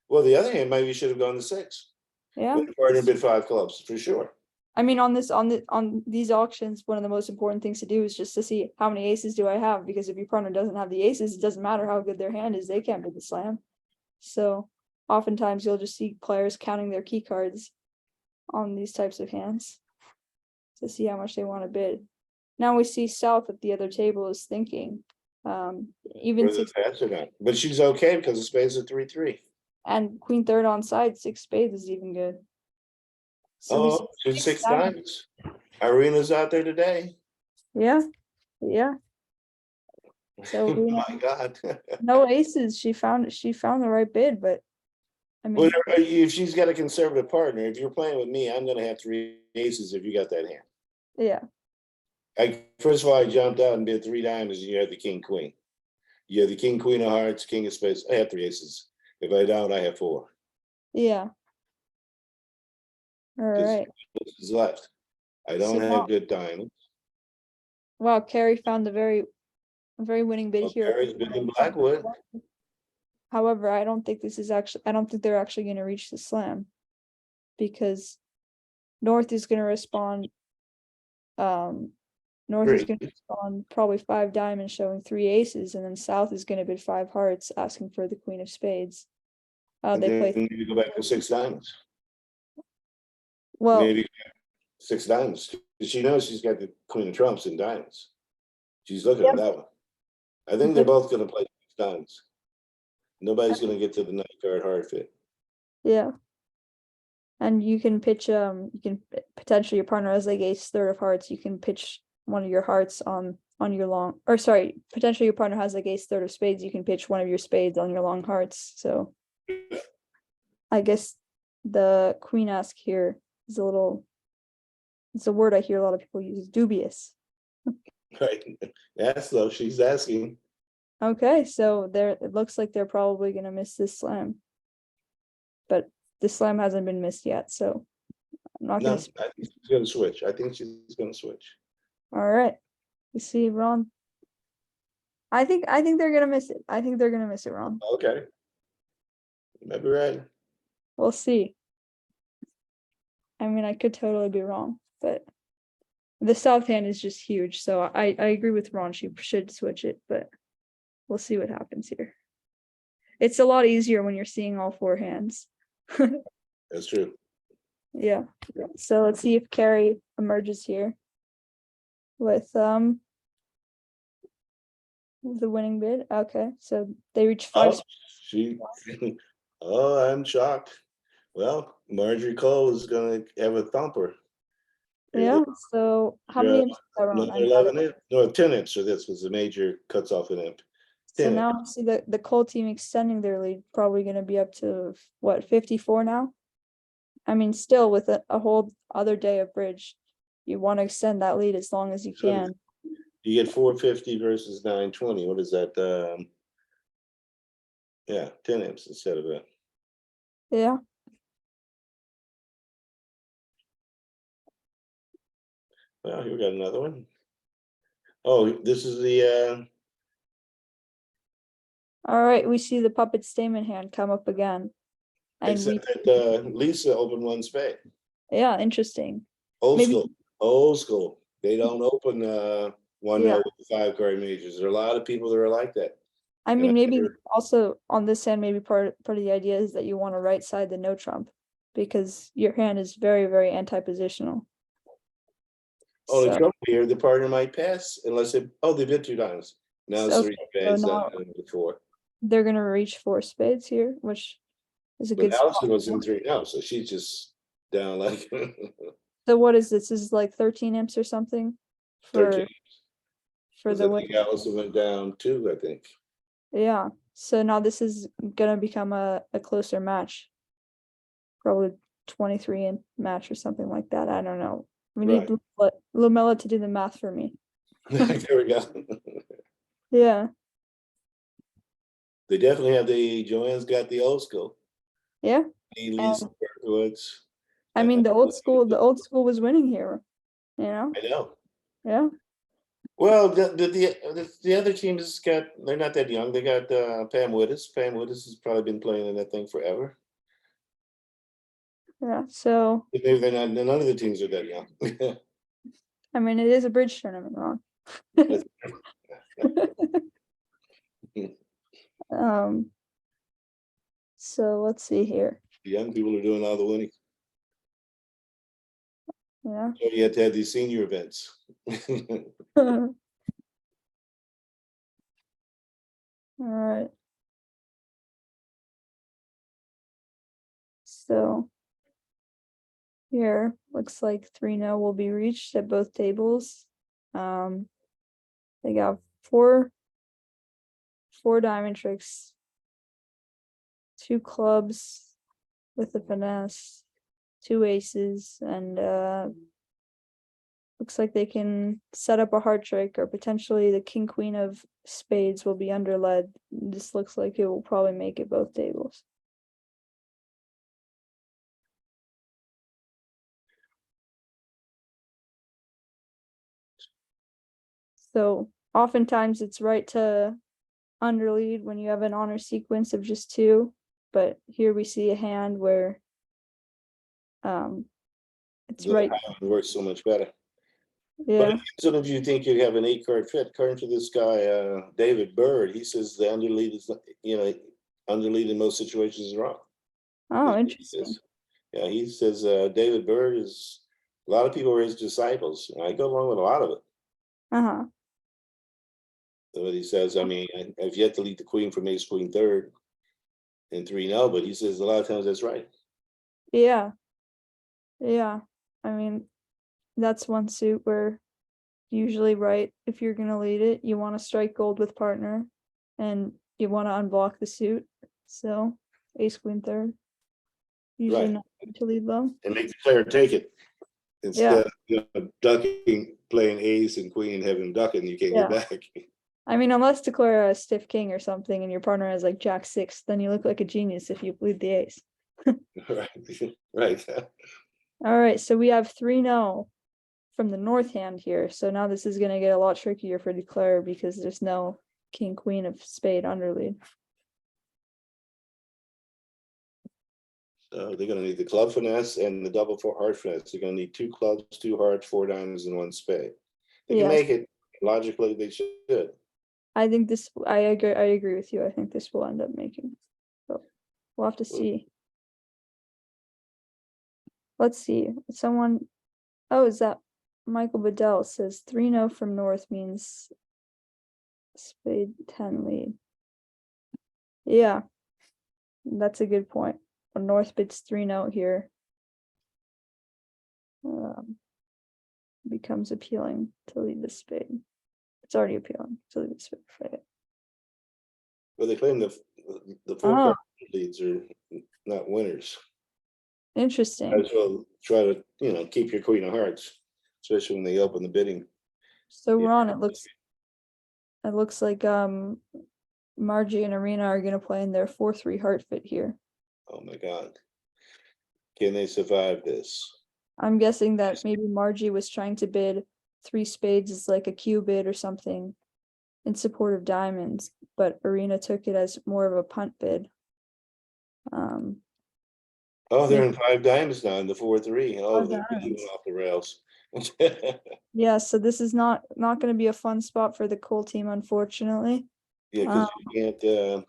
Well, the other hand, maybe you should have gone to 6. Yeah. When the partner bid 5 clubs, for sure. I mean, on these auctions, one of the most important things to do is just to see how many aces do I have, because if your partner doesn't have the aces, it doesn't matter how good their hand is, they can't bid the slam. So oftentimes you'll just see players counting their key cards on these types of hands to see how much they want to bid. Now we see South at the other table is thinking, even Whether 6, it's pass or not. But she's okay because the spades are 3-3. and Queen third on side, 6 spades is even good. So we Oh, see she's 6 diamonds. Irena's out there today. yeah. So Oh my God. no aces. She found the right bid, but I mean, If she's got a conservative partner, if you're playing with me, I'm gonna have 3 aces if you got that hand. yeah, First of all, I jumped out and did 3 diamonds, and you had the king queen. You have the king queen of hearts, king of spades. I have 3 aces. If I don't, I have 4. yeah. All Because right. is left. I So don't now, have good diamonds. wow, Carrie found a very winning bid Well, here. Barry's been in Blackwood. However, I don't think I don't think they're actually going to reach the slam, because North is going to respond. North is 3. going to respond probably 5 diamonds, showing 3 aces, and then South is going to bid 5 hearts, asking for the queen of spades. And They then play you go back to 6 diamonds. well. Maybe 6 diamonds. She knows she's got the queen of trumps in diamonds. She's looking at that one. I think they're But both going to play 6 diamonds. Nobody's going to get to the 9-card hard fit. yeah, and you can pitch. You can potentially, your partner has like ace third of hearts. You can pitch one of your hearts on your long. Or sorry, potentially your partner has like ace third of spades. You can pitch one of your spades on your long hearts. So I guess the queen ask here is a little. It's a word I hear a lot of people use. Dubious. Right. That's though. She's asking. Okay, so it looks like they're probably gonna miss this slam, but the slam hasn't been missed yet, so I'm not No, gonna. I think she's going to switch. I think she's going to switch. All right, you see, Ron. I think they're gonna miss it. I think they're gonna miss it, Ron. Okay. You might be right. We'll see. I mean, I could totally be wrong, but the south hand is just huge. So I agree with Ron. She should switch it, but we'll see what happens here. It's a lot easier when you're seeing all 4 hands. That's true. Yeah. So let's see if Carrie emerges here with the winning bid. Okay, so they reach 5. Oh, she. Oh, I'm shocked. Well, Marjorie Cole is going to have a thumper. Yeah. So how many imps is that, Ron? Another 11 imp. No, 10 imps. So this was the major cuts off an imp. So 10 now imps. I see the Cole team extending their lead, probably going to be up to what, 54 now? I mean, still with a whole other day of bridge, you want to extend that lead as long as you So can. you get 450 versus 920. What is that? Yeah, 10 imps instead of a. Yeah. Well, here we got another one. Oh, this is the. All right, we see the puppet stamen hand come up again. And Except that Lisa opened one spade. yeah, interesting. Old Maybe- school. Old school. They don't open 1-0 Yeah. with the 5-card majors. There are a lot of people that are like that. I mean, maybe also on this hand, maybe part of the idea is that you want to right side the no trump, because your hand is very, very anti-positional. Oh, the So, trouble here, the partner might pass unless they bid 2 diamonds. Now it's so 3 okay, so spades now and 4. they're gonna reach 4 spades here, which is a But good Allison spot. was in 3 now, so she's just down like So what is this? This is like 13 imps or something 13. for the I win. think Allison went down 2, I think. Yeah. So now this is gonna become a closer match. Probably 23 in match or something like that. I don't know. We need Lumella to do the math for me. There we go. Yeah. They definitely have Joanne's got the old school. Yeah. Lisa Berkowitz. I mean, the old school was winning here, you know? I know. Yeah. Well, the other teams they're not that young. They got Pam Wittes. Pam Wittes has probably been playing in that thing forever. Yeah. So Maybe they're not. None of the teams are that young. I mean, it is a bridge tournament, Ron. So let's see here. The young people are doing all the winning. Yeah. So you have to have these senior events. All right. So here looks like 3-0 will be reached at both tables. They got four diamond tricks, 2 clubs, with the finesse, 2 aces, and looks like they can set up a heart trick, or potentially the king queen of spades will be underled. This looks like it will probably make it both tables. So oftentimes it's right to underlead when you have an honor sequence of just 2, but here we see a hand where it's The right. hand works so much better. Yeah. But sort of, you think you'd have an 8-card fit. According to this guy, David Bird, he says the underlead is, underlead in most situations is wrong. Oh, He interesting. says. Yeah, he says David Bird is, a lot of people are his disciples. And I go along with a lot of it. Uh-huh. What he says, I mean, I've yet to lead the queen from ace queen third and 3-0, but he says a lot of times that's right. Yeah. Yeah. I mean, that's one suit where usually right, if you're gonna lead it, you want to strike gold with partner and you want to unblock the suit. So ace queen third. Usually Right. not to lead low. And make the player take it Yeah. instead of ducking, playing ace and queen and having him ducking, you can't Yeah. get back. I mean, unless declare a stiff king or something and your partner has like jack 6, then you look like a genius if you lead the ace. Right. Right. All right, so we have 3-0 from the north hand here. So now this is gonna get a lot trickier for declare because there's no king queen of spade underlead. So they're gonna need the club finesse and the double four heart finesse. They're gonna need 2 clubs, 2 hearts, 4 diamonds, and 1 spade. They can Yes. make it. Logically, they should. I think this, I agree with you. I think this will end up making. So we'll have to see. Let's see. Someone, oh, is that Michael Bedell says 3-0 from north means spade 10 lead. Yeah, that's a good point. When north bids 3-0 here, becomes appealing to lead the spade. It's already appealing to lead the spade. Right? But they claim the 4 card leads are not winners. Interesting. Might as well try to, keep your queen of hearts, especially when they open the bidding. So Yeah. Ron, it looks like Margie and Arena are gonna play in their 4-3 heart fit here. Oh my God. Can they survive this? I'm guessing that maybe Margie was trying to bid 3 spades as like a Q bid or something in support of diamonds, but Arena took it as more of a punt bid. Oh, they're in 5 diamonds now in the 4-3. Oh, 5 they're really diamonds. off the rails. Yeah, so this is not going to be a fun spot for the Cole team, unfortunately. Yeah, because you can't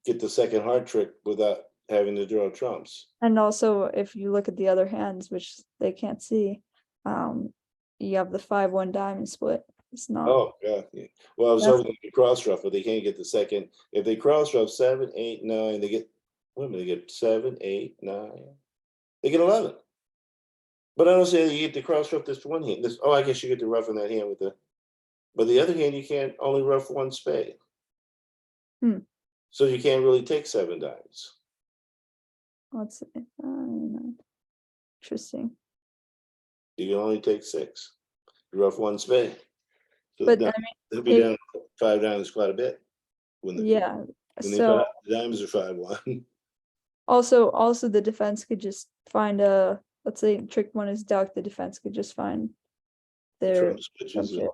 get the second heart trick without having to draw trumps. And also, if you look at the other hands, which they can't see, you have the 5-1 diamond split. It's not. Oh, God. Yeah. Well, I was That's- hoping they could cross rough, but they can't get the second. If they cross rough 7, 8, 9, they get, wait a minute, they get 7, 8, 9. They get 11. But I don't say you get the cross rough this one hand. I guess you get the rough in that hand with but the other hand, you can't only rough 1 spade. So you can't really take 7 diamonds. Let's see. Interesting. You can only take 6. You rough 1 spade. So But now, I mean, they'll be down 5 diamonds quite a bit. yeah. When So the diamonds are 5-1. also the defense could just find let's say trick 1 is duck, the defense could just find their Trump switches and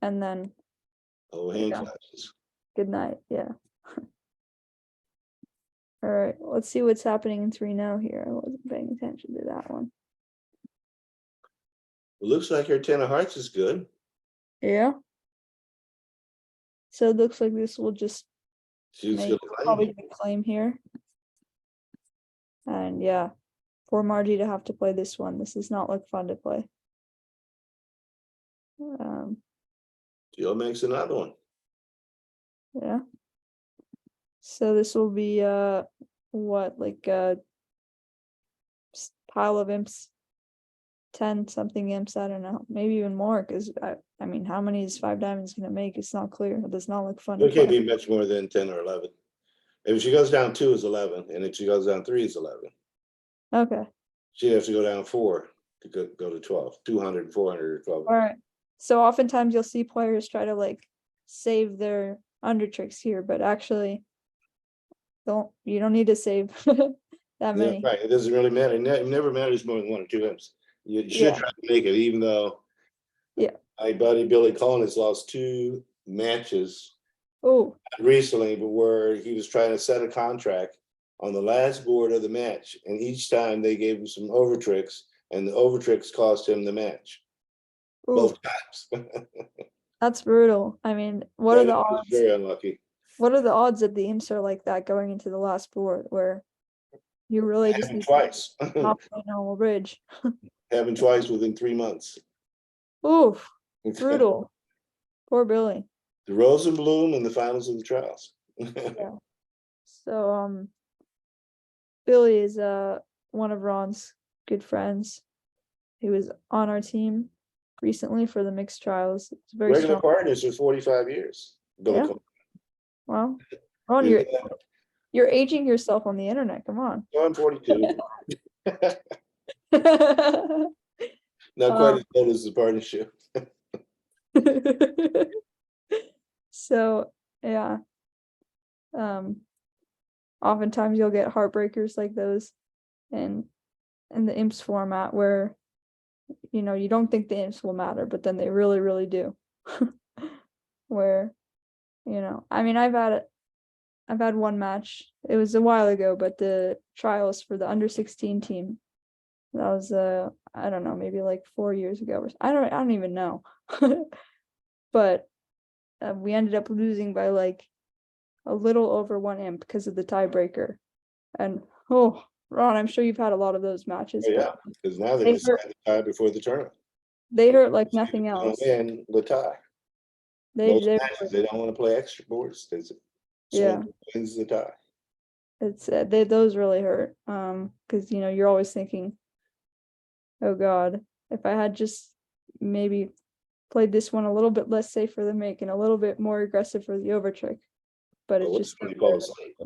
and then hand clashes. good night. Yeah. All right, let's see what's happening in 3-0 here. I wasn't paying attention to that one. It looks like your 10 of hearts is good. Yeah. So it looks like this will just She's make gonna claim. probably the claim here. And yeah, for Margie to have to play this one, this does not look fun to play. Jill makes another one. Yeah. So this will be what, like a pile of imps, 10 something imps, I don't know, maybe even more, because I mean, how many is 5 diamonds gonna make? It's not clear. It does not look fun to It can't play. be much more than 10 or 11. If she goes down 2 is 11, and if she goes down 3 is 11. Okay. She'd have to go down 4 to go to 12, 200, 400, or 12. All right. So oftentimes you'll see players try to like save their under tricks here, but actually you don't need to save that Yeah, many. right. It doesn't really matter. It never matters more than 1 or 2 imps. You should Yeah. try to make it, even though Yeah. my buddy Billy Cullen has lost 2 matches Oh, recently, but where he was trying to set a contract on the last board of the match, and each time they gave him some over tricks, and the over tricks cost him the match both oh, times. that's brutal. I mean, what are That the was odds? very unlucky. What are the odds that the imps are like that going into the last board where you really just Happened need to twice. not play normal bridge? Happened twice within 3 months. Oof, The brutal. Poor Billy. rose and bloom in the finals of the trials. Yeah. So Billy is one of Ron's good friends. He was on our team recently for the mixed trials. It's very Regular strong. partners for 45 years. Billy Yeah. Cullen. Well, Ron, Yeah, you're aging yourself on the internet. Come on. so I'm 42. Not quite um, as old as the partnership. so yeah. Oftentimes you'll get heartbreakers like those in the imps format where you don't think the imps will matter, but then they really, really do. Where, I mean, I've had one match. It was a while ago, but the trials for the under 16 team, that was I don't know, maybe like 4 years ago or I don't even know. But we ended up losing by like a little over 1 imp because of the tiebreaker. And oh, Ron, I'm sure you've had a lot of those matches, Oh, but yeah, because now they they hurt. decide to tie before the tournament. They hurt like nothing else. And the tie. They Most they matches, they don't want to play extra boards. yeah. Someone wins the tie. It's those really hurt. Because you're always thinking, oh God, if I had just maybe played this one a little bit less safe for the make and a little bit more aggressive for the over trick. But But it's what's just when you fall asleep?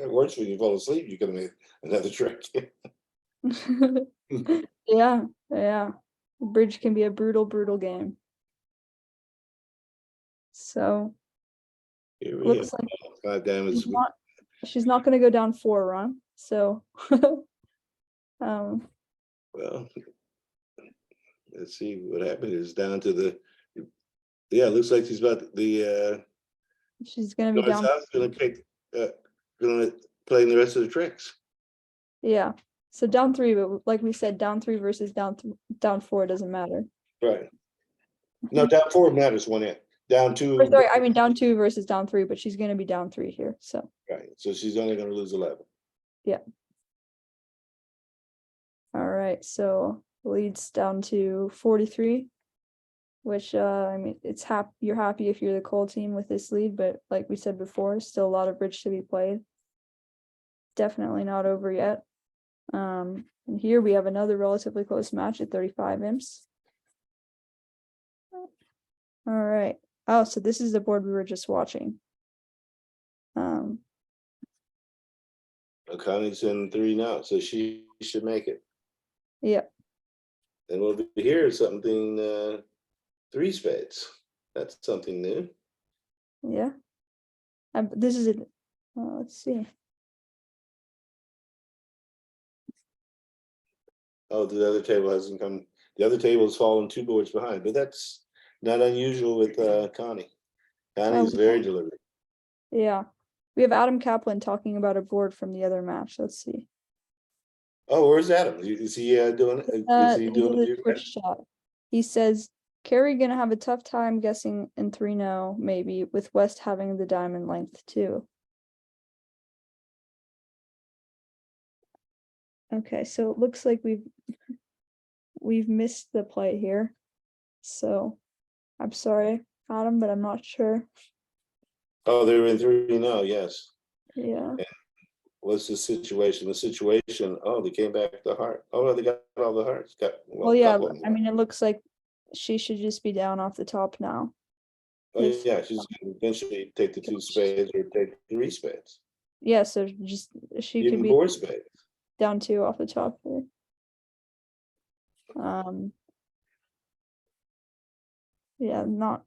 Worse when you fall asleep, you could have made another trick. yeah, yeah. Bridge can be a brutal, brutal game. So Here we looks go. like God damn it. she's not gonna go down 4, Ron. So um Well, let's see what happened. It's down to the, yeah, it looks like she's about she's gonna be North down. South gonna play the rest of the tricks. Yeah. So down 3, but like we said, down 3 versus down 4 doesn't matter. Right. No, down 4 matters 1 in. Down 2. Or sorry, I mean down 2 versus down 3, but she's gonna be down 3 here. So Right. So she's only gonna lose 11. yeah. All right. So leads down to 43, which I mean you're happy if you're the Cole team with this lead, but like we said before, still a lot of bridge to be played. Definitely not over yet. And here we have another relatively close match at 35 imps. All right. Oh, so this is the board we were just watching. Connie's in 3 now, so she should make it. Yeah. And over here is something 3 spades. That's something new. Yeah. This is it. Let's see. Oh, the other table hasn't come. The other table has fallen 2 boards behind, but that's not unusual with Connie. Connie is very deliberate. Yeah. We have Adam Kaplan talking about a board from the other match. Let's see. Oh, where's Adam? Is he doing it? Is he doing the it? Twitch chat. He says Kerry gonna have a tough time guessing in 3-0, maybe, with West having the diamond length too. Okay, so it looks like we've missed the play here. So I'm sorry, Adam, but I'm not sure. Oh, they're in 3-0, yes. Yeah. What's the situation? The situation, oh, they came back to heart. Oh, they got all the hearts. Well, yeah, I mean, it looks like she should just be down off the top now. Oh, yeah, she's going to eventually take the 2 spades or take 3 spades. Yeah, so just she could Even be 4 spades. down 2 off the top here. Yeah, not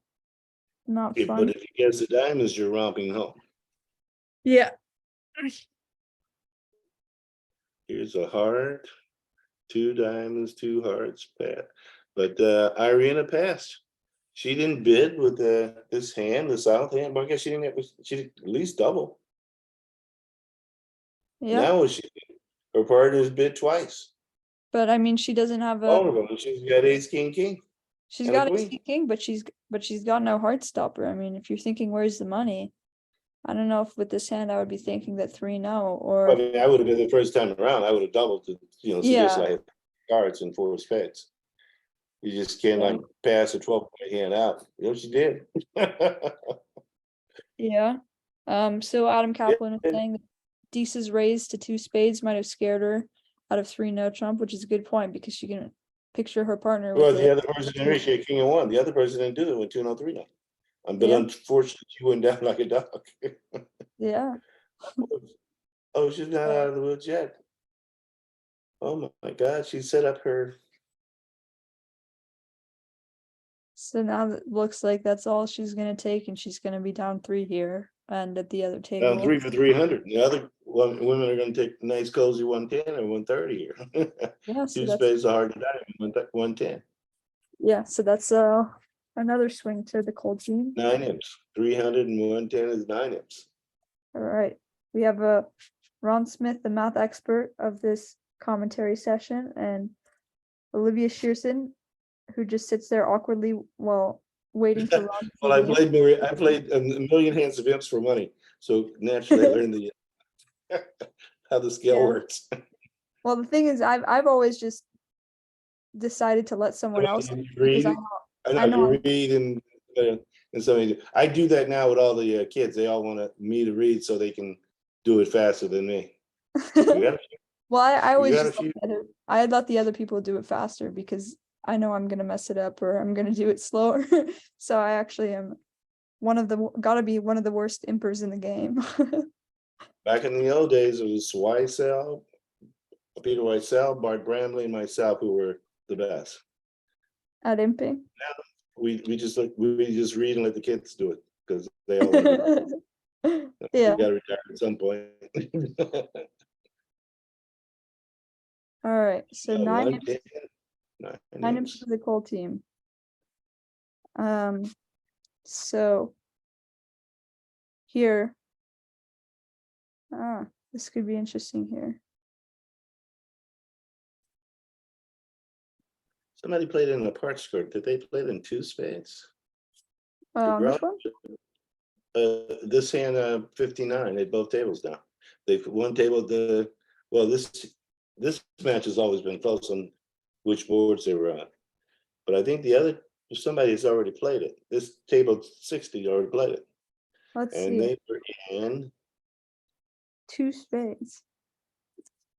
But fun. if he gets the diamonds, you're romping home. Yeah. Here's a heart, 2 diamonds, 2 hearts, pat. But Irina passed. She didn't bid with this hand, the south hand, but I guess she didn't have, she did at least double. Yeah. Now what she did, her partner's bid twice. But I mean, she doesn't have a. All of them. She's got ace, king, king. She's and a got a queen. king, but she's got no heart stopper. I mean, if you're thinking where's the money, I don't know if with this hand I would be thinking that 3-0 or I mean, I would have been the first time around. I would have doubled to, suggest yeah, I had cards and 4 spades. You just can't yeah, like pass a 12-point hand out. She did. yeah. So Adam Kaplan is Yeah. saying that Deese's raise to 2 spades might have scared her out of 3-0 trump, which is a good point because she can picture her partner with Well, it. the other person didn't reach a king and 1. The other person didn't do it with 2-0, 3-0. But Yeah. unfortunately, she went down like a dog. Yeah. Oh, she's not out of the woods yet. Oh my God, she set up her. So now it looks like that's all she's gonna take, and she's gonna be down 3 here and at the other table. Down 3 for 300. The other women are going to take a nice cozy 110 or 130 here. Yeah, so 2 that's spades are hard to die. 110. yeah, so that's another swing to the cold team. 9 imps. 300 and 110 is 9 imps. All right, we have Ron Smith, the math expert of this commentary session, and Olivia Shearson, who just sits there awkwardly while waiting for Ron. Well, I played a million hands of imps for money, so naturally I learned the how the scale works. Well, the thing is, I've always just decided to let someone else because I know you read and so I do that now with all the kids. They all want me to read so they can do it faster than me. Well, I always just I thought the other people do it faster because I know I'm gonna mess it up or I'm gonna do it slower. So I actually am gotta be one of the worst impers in the game. Back in the old days, it was Weissel, Peter Weissel, Bart Bramley, and myself who were the best. At imping. Now we just read and let the kids do it because they all want to. Yeah. You got to retire at some point. All right, so 9 imps. 9 imps imps. for the cold team. So here, this could be interesting here. Somebody played in a part score. Did they play it in 2 spades? Which one? This hand 59. They both tables down. They one table this match has always been close on which boards they were on, but I think the other somebody has already played it. This table 60 already played it. Let's see. And they were in 2 spades.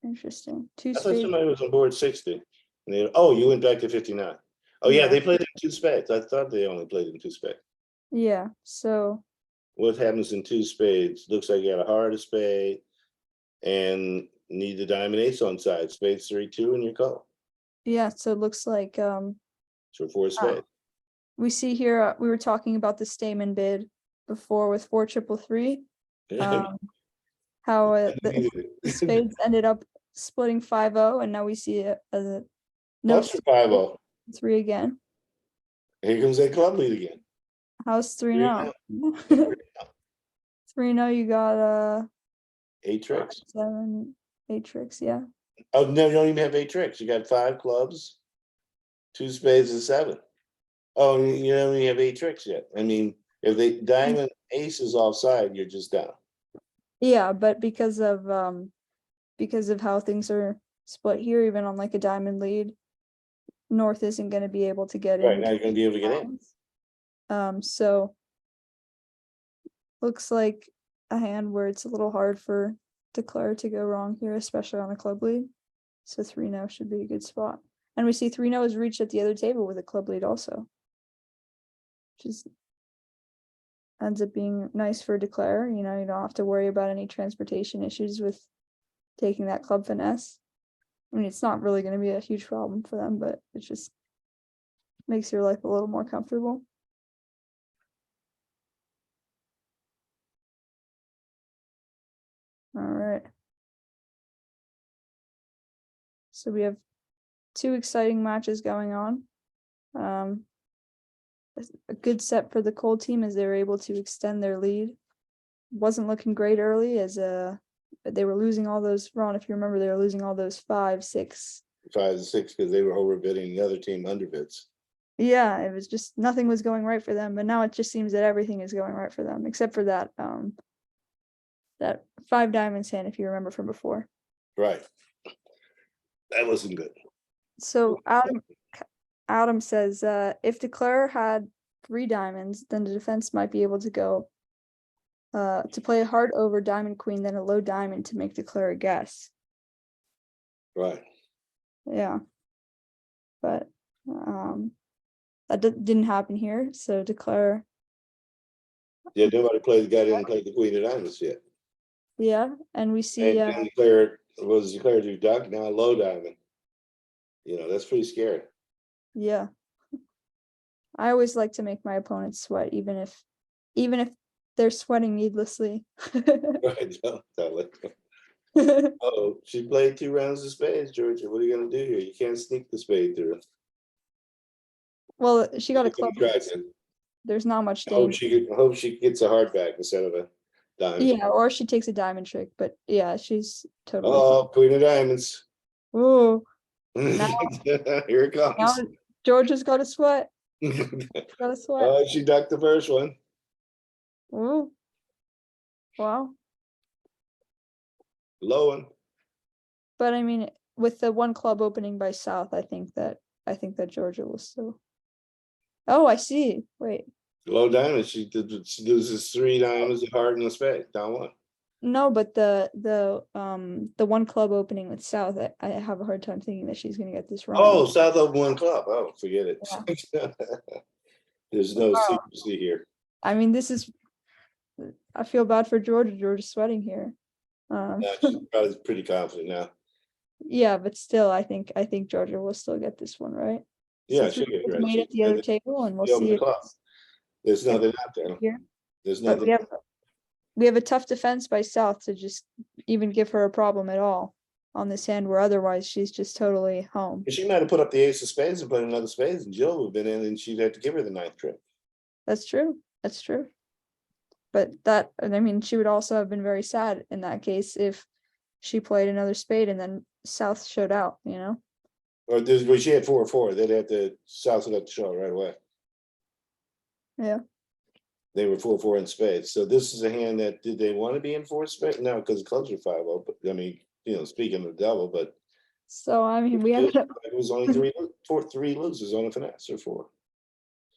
Interesting. 2 I thought spades. somebody was on board 60. And you went back to 59. Oh yeah, they played in 2 spades. I thought they only played in 2 spades. Yeah. So what happens in 2 spades? Looks like you got a heart, a spade, and need the diamond ace on side. Spades 3, 2, and your call. Yeah, so it looks like So 4 spades. We see here we were talking about the Stamen bid before with 4 333. How the spades ended up splitting 5-0, and now we see it as a no 5-0. 3 again. Here comes that club lead again. How's 3-0? 3-0, you got 8 tricks. 7, 8 tricks, yeah. Oh no, you don't even have 8 tricks. You got 5 clubs, 2 spades, and 7. Oh, you don't even have 8 tricks yet. I mean, if the diamond ace is offside, you're just down. Yeah, but because of how things are split here, even on like a diamond lead, North isn't going to be able to get in. Right, now you're going to be able to get in. So looks like a hand where it's a little hard for Declare to go wrong here, especially on a club lead. So 3-0 should be a good spot. And we see 3-0 is reached at the other table with a club lead also, which is ends up being nice for Declare. You don't have to worry about any transportation issues with taking that club finesse. I mean, it's not really going to be a huge problem for them, but it just makes your life a little more comfortable. All right. So we have two exciting matches going on. A good set for the Cold team as they were able to extend their lead. Wasn't looking great early as they were losing all those. Ron, if you remember, they were losing all those 5, 6. 5 to 6 because they were overbidding the other team underbids. Yeah, it was just nothing was going right for them, but now it just seems that everything is going right for them, except for that that 5 diamonds hand, if you remember from before. Right. That wasn't good. So Adam says if Declare had 3 diamonds, then the defense might be able to go to play a heart over diamond queen, then a low diamond to make Declare a guess. Right. Yeah, but that didn't happen here. So Declare. Yeah, nobody didn't play the queen of diamonds yet. Yeah, and we see And declared to duck, now low diamond. That's pretty scary. yeah. I always like to make my opponents sweat, even if they're sweating needlessly. Right. Totally. Oh, she played 2 rounds of spades, Georgia. What are you gonna do here? You can't sneak the spade through. Well, she got a club. I There's not much hope danger. she gets a heart back instead of a diamond. Yeah, or she takes a diamond trick, but yeah, she's totally Oh, queen of diamonds. fine. Ooh, Here it now comes. Georgia's got to sweat. Got to sweat. Oh, she ducked the first one. Ooh, wow. Low one. But I mean, with the 1 club opening by South, I think that Georgia will still. Oh, I see. Wait. Low diamond. She loses 3 diamonds, a heart, and a spade. Down 1. No, but the 1 club opening with South, I have a hard time thinking that she's gonna get this wrong. Oh, South of 1 club. Oh, forget it. Yeah. There's no Wow. secrecy here. I mean, I feel bad for Georgia. Georgia's sweating here. She's probably pretty confident now. Yeah, but still, I think Georgia will still get this one, right? Yeah, Since she'll get right. made at the other table, and we'll She opened see the if club. There's nothing out there. here. There's But nothing. we have a tough defense by South to just even give her a problem at all on this hand, where otherwise she's just totally home. She might have put up the ace of spades and put another spades, and Jill would have been in, and she'd have to give her the 9th trick. That's true. That's true. But I mean, she would also have been very sad in that case if she played another spade and then South showed out, Or she had 4-4. They'd have to South would have to show it right away. Yeah. They were 4-4 in spades. So this is a hand that did they want to be in 4 spades? No, because the clubs are 5-0. But I mean, speaking of the double, but So I mean, it was only 3 losers on a finesse or 4.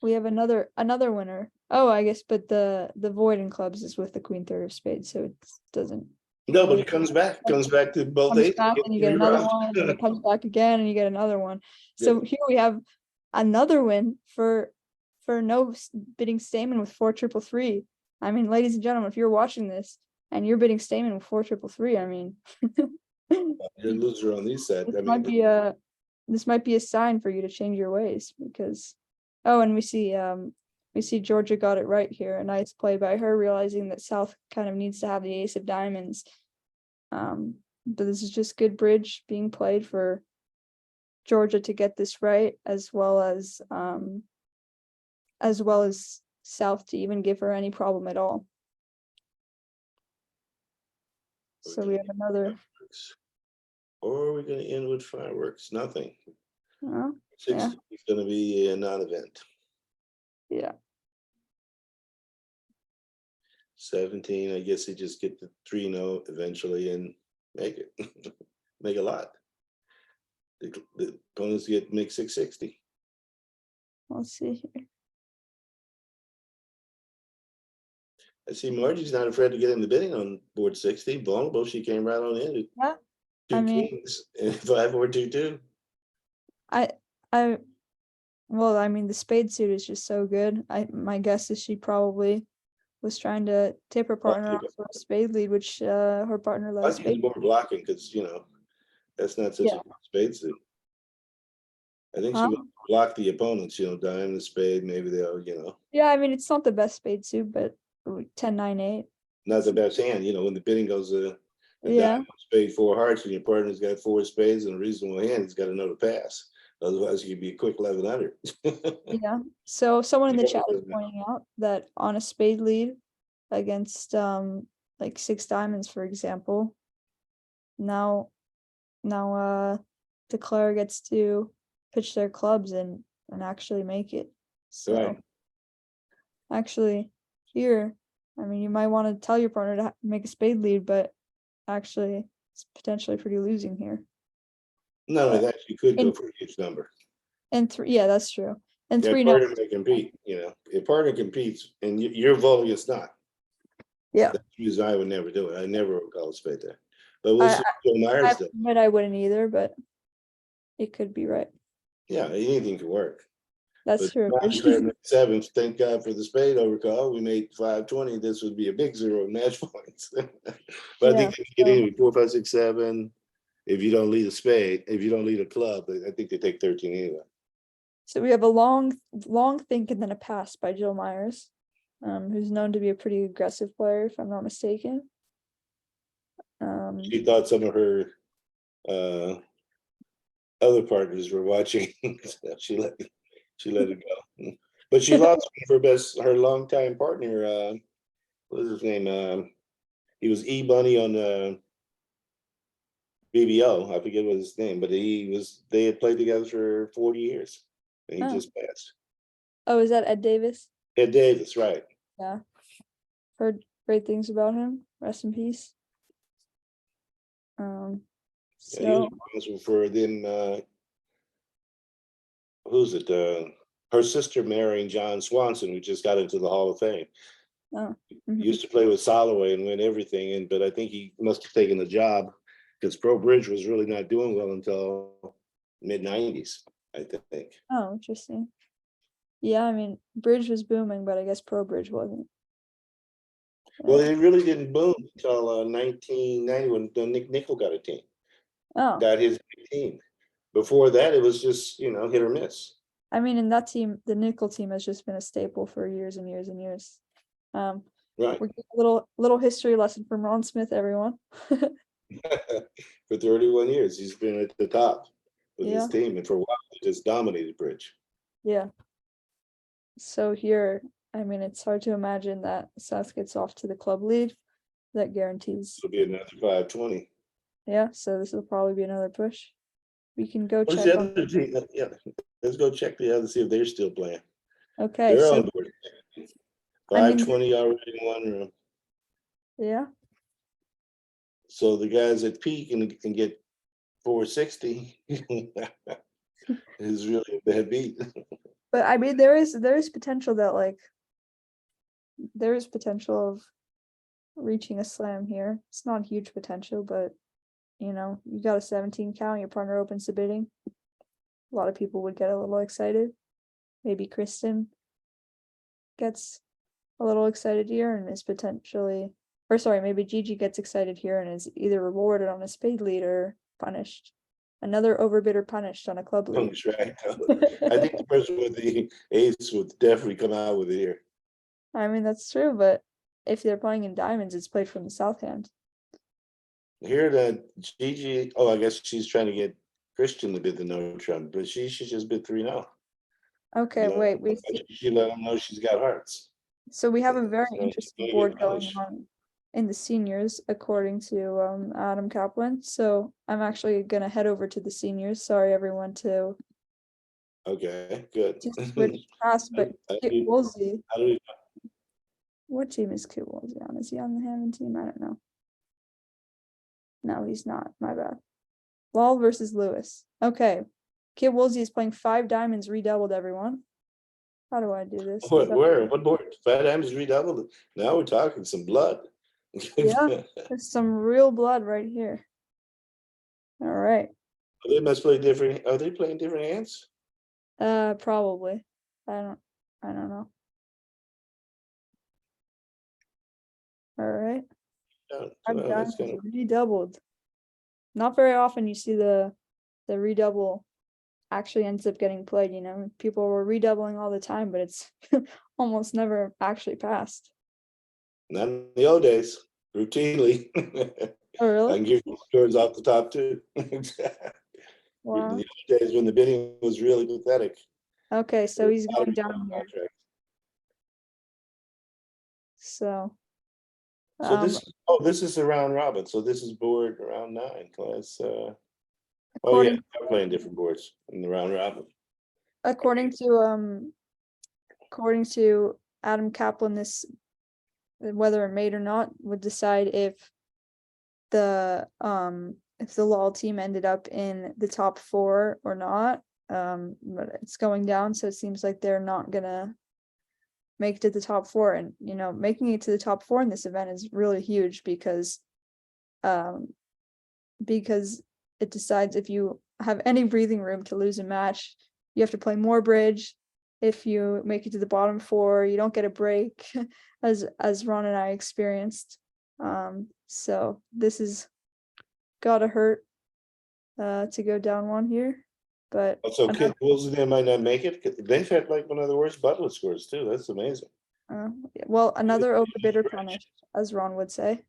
we have another winner. Oh, I guess, but the void in clubs is with the queen 3rd of spades, so it doesn't. No, but it comes back to both Comes eights. back and you get another one, and it comes back again, and you get another one. So here we have another win for no bidding Stamen with 4-3-3. I mean, ladies and gentlemen, if you're watching this and you're bidding Stamen with 4-3-3, I mean, You're a loser on these sets. this might be a sign for you to change your ways, because and we see Georgia got it right here. A nice play by her, realizing that South kind of needs to have the ace of diamonds. But this is just good bridge being played for Georgia to get this right, as well as South to even give her any problem at all. So we have another. Or are we going to end with fireworks? Nothing. 60 Yeah. is going to be a non-event. Yeah. 17, I guess they just get the 3-0 eventually and make it. Make a lot. The opponents make 660. Let's see here. I see Margie's not afraid to get in the bidding on board 60. Vulnerable, she came right on in. Yeah. 2 kings and 5-4-2-2. Well, I mean, the spade suit is just so good. My guess is she probably was trying to tip her partner off for a spade lead, which her partner let a spade. More blocking because That's not such Yeah. a spade suit. I think she Huh? would block the opponents, diamond, spade, maybe they'll. Yeah, I mean, it's not the best spade suit, but 10, 9, 8. Not the best hand, when the bidding goes a Yeah, diamond, spade, four hearts, and your partner's got four spades and a reasonable hand, he's got to know to pass. Otherwise, you'd be a quick 1100. yeah. So someone in the chat is pointing out that on a spade lead against like 6 diamonds, for example, now the Claire gets to pitch their clubs and actually make it. So Right. actually here, I mean, you might want to tell your partner to make a spade lead, but actually it's potentially pretty losing here. Not only that, you could go And- for a huge number. And 3, yeah, that's true. And Yeah, 3 now. partner may compete, if partner competes and you're voting it's not. Yeah. That's the reason I would never do it. I never would call a spade there. But we'll see what Myers does. But I wouldn't either, but it could be right. Yeah, anything can work. That's true. Seventh, thank God for the spade overcall. We made 520. This would be a big zero in match points. But I think if you get in 4, 5, 6, 7, if you don't lead a spade, if you don't lead a club, I think they take 13 anyway. So we have a long think and then a pass by Jill Myers, who's known to be a pretty aggressive player, if I'm not mistaken. She thought some of her other partners were watching. So she let it go. But she lost her longtime partner. What was his name? He was E-Bunny on BBO. I forget what his name, but they had played together for 40 years, and he just passed. Oh, is that Ed Davis? Ed Davis, right? Yeah, heard great things about him. Rest in peace. So he was responsible for then. Who's it? Her sister marrying John Swanson, who just got into the Hall of Fame. Oh. Used to play with Soloway and win everything, but I think he must have taken the job because Pro Bridge was really not doing well until mid-90s, I think. Oh, interesting. Yeah, I mean, Bridge was booming, but I guess Pro Bridge wasn't. Well, it really didn't boom until 1990 when Nick Nickel got a team. Oh. Got his team. Before that, it was just, hit or miss. I mean, in that team, the Nickel team has just been a staple for years and years and years. Right. We're getting a little history lesson from Ron Smith, everyone. For 31 years, he's been at the top with his team, and for a while, he just dominated Bridge. Yeah. So here, I mean, it's hard to imagine that Seth gets off to the club lead. That guarantees. It'll be another 520. Yeah, so this will probably be another push. We can go What's check the other team? Yeah, let's go check the other, see if they're still playing. Okay, They're so on board. 520 already in one room. Yeah. So the guys at peak can get 460 is really a bad beat. But I mean, there is potential that there is potential of reaching a slam here. It's not huge potential, but you got a 17 count, your partner opens the bidding. A lot of people would get a little excited. Maybe Kristen gets a little excited here and is maybe Gigi gets excited here and is either rewarded on a spade lead or punished. Another overbidder punished on a club lead. Right. I think the person with the ace would definitely come out with it here. I mean, that's true, but if they're playing in diamonds, it's played from the south hand. Here that Gigi, I guess she's trying to get Christian to bid the no trump, but she should just bid 3-0. Okay, wait, She let them know she's got hearts. So we have a very interesting board going on in the seniors, according to Adam Kaplan. So I'm actually gonna head over to the seniors. Sorry, everyone, to good. switch past, but Kit Woolsey. What team is Kit Woolsey on? Is he on the Hammond team? I don't know. No, he's not. My bad. Lal versus Lewis. Okay. Kit Woolsey is playing 5 diamonds redoubled, everyone. How do I do this? Where? What board? 5 diamonds redoubled. Now we're talking some blood. Yeah, there's some real blood right here. All right. They must play different. Are they playing different hands? Probably. I don't know. All right. Yeah, I've got redoubled. not very often you see the redouble actually ends up getting played, people were redoubling all the time, but it's almost never actually passed. Not in the old days, routinely. Oh, I really? can give you scores off the top too. In Wow. the old days when the bidding was really pathetic. Okay, so he's going down here. Contract. So, So this is a round robin. So this is board round 9 class. Oh yeah, according I'm playing different boards in the round robin. according to Adam Kaplan, this whether a mate or not would decide if the LOL team ended up in the top 4 or not. But it's going down, so it seems like they're not gonna make it to the top 4. And making it to the top 4 in this event is really huge because it decides if you have any breathing room to lose a match, you have to play more bridge. If you make it to the bottom 4, you don't get a break, as Ron and I experienced. So this is gotta hurt to go down 1 here. But So Kid Wilson might not make it. They've had like one of the worst butler scores too. That's amazing. well, another overbidder punish, as Ron would say.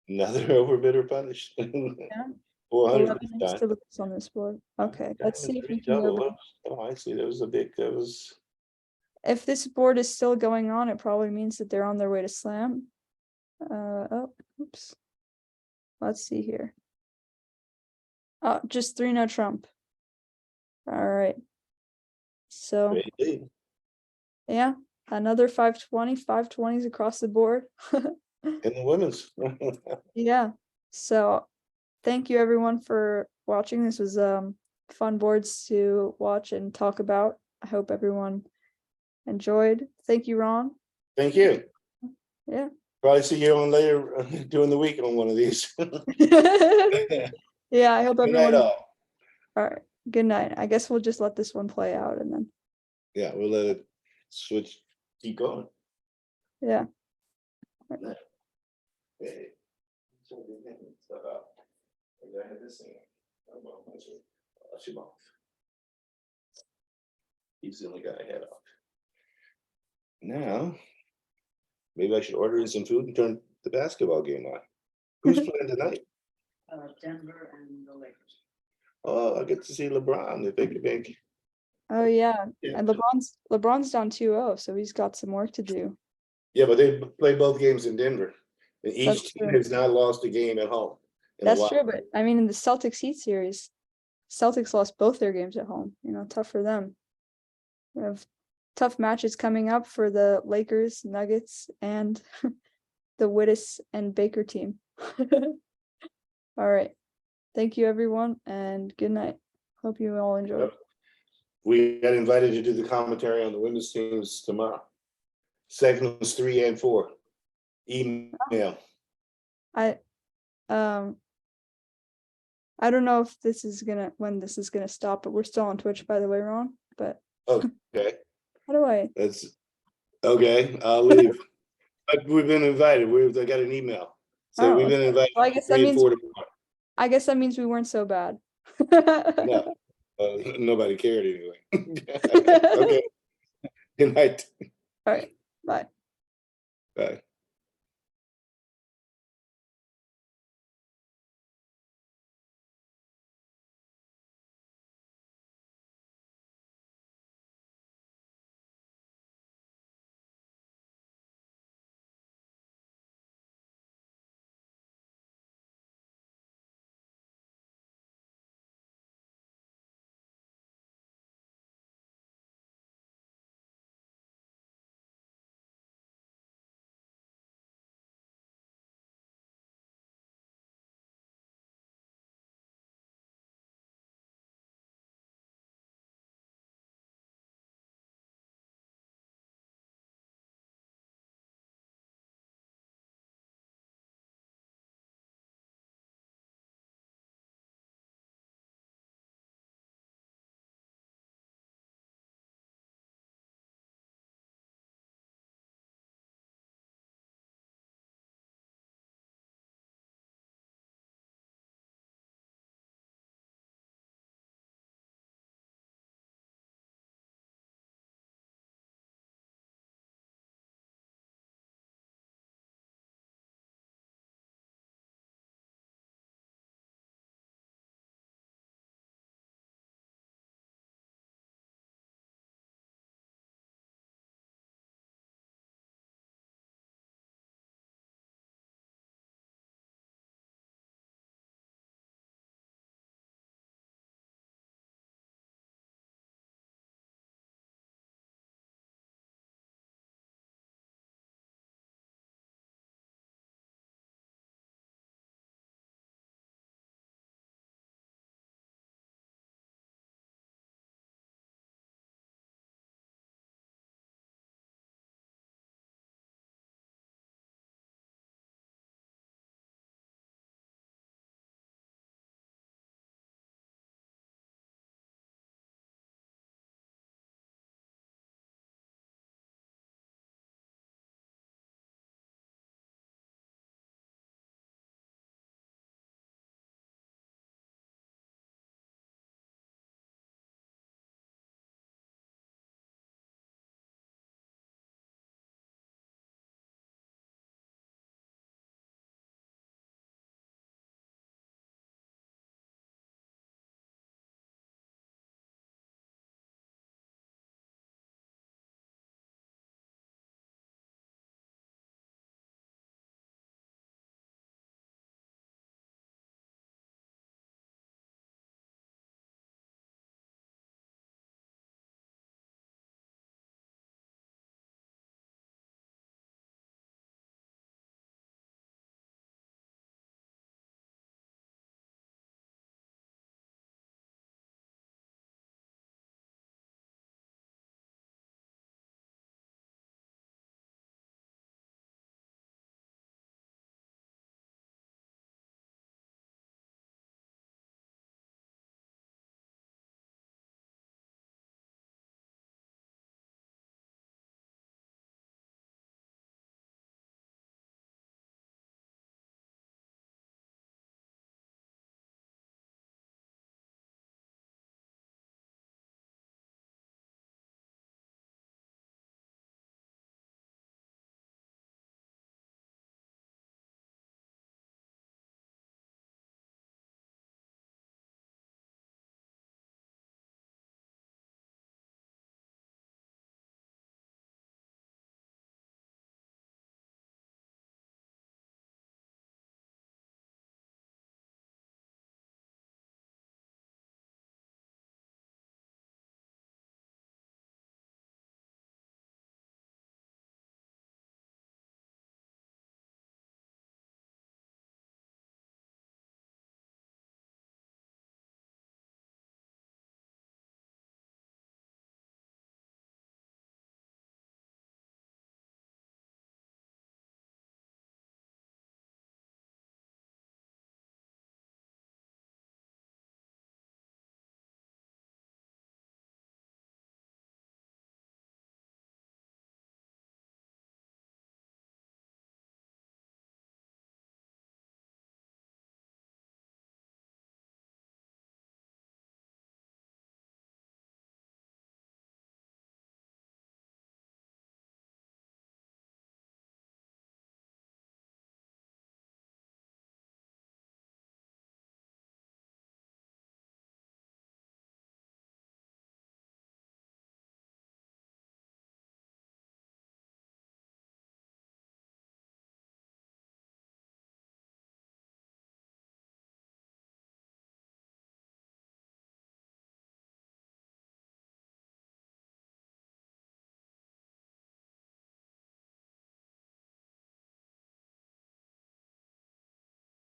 Another overbidder punished. Yeah. 400 11 needs to lose on this board. Okay, let's see if we can go back. Oh, I see. That was If this board is still going on, it probably means that they're on their way to slam. Oh, oops. Let's see here. Oh, just 3-no Trump. All right. So great lead. yeah, another 520s across the board. In the women's. Yeah. So thank you everyone for watching. This was fun boards to watch and talk about. I hope everyone enjoyed. Thank you, Ron. Thank you. Yeah. Probably see you on later during the week on one of these. Yeah, I hope Good night, everyone. all. All right. Good night. I guess we'll just let this one play out and then. Yeah, we'll let it switch, keep going. Yeah. Hey. Stuff out. I had this thing. Oh, well, I'll shoot him off. He's the only guy I had off. Now, maybe I should order in some food and turn the basketball game on. Who's playing tonight? Denver and the Lakers. Oh, I get to see LeBron if they can make. Oh yeah. Yeah. And LeBron's down 2-0, so he's got some work to do. Yeah, but they play both games in Denver, and That's each team true. has not lost a game at home. That's true, but I mean in the Celtics Heat series, Celtics lost both their games at home. Tough for them. We have tough matches coming up for the Lakers, Nuggets, and the Wittes and Baker team. All right. Thank you everyone and good night. Hope you all enjoyed. Yep. We got invited to do the commentary on the women's teams tomorrow. Segments 3 and 4. Email. I don't know if this is when this is gonna stop, but we're still on Twitch, by the way, Ron. But Okay. how do I? That's okay. I'll leave. But we've been invited. I got an email. So we've been invited. Well, I guess that means we weren't so bad. No, nobody cared anyway. Okay. Good night. All right. Bye. Bye.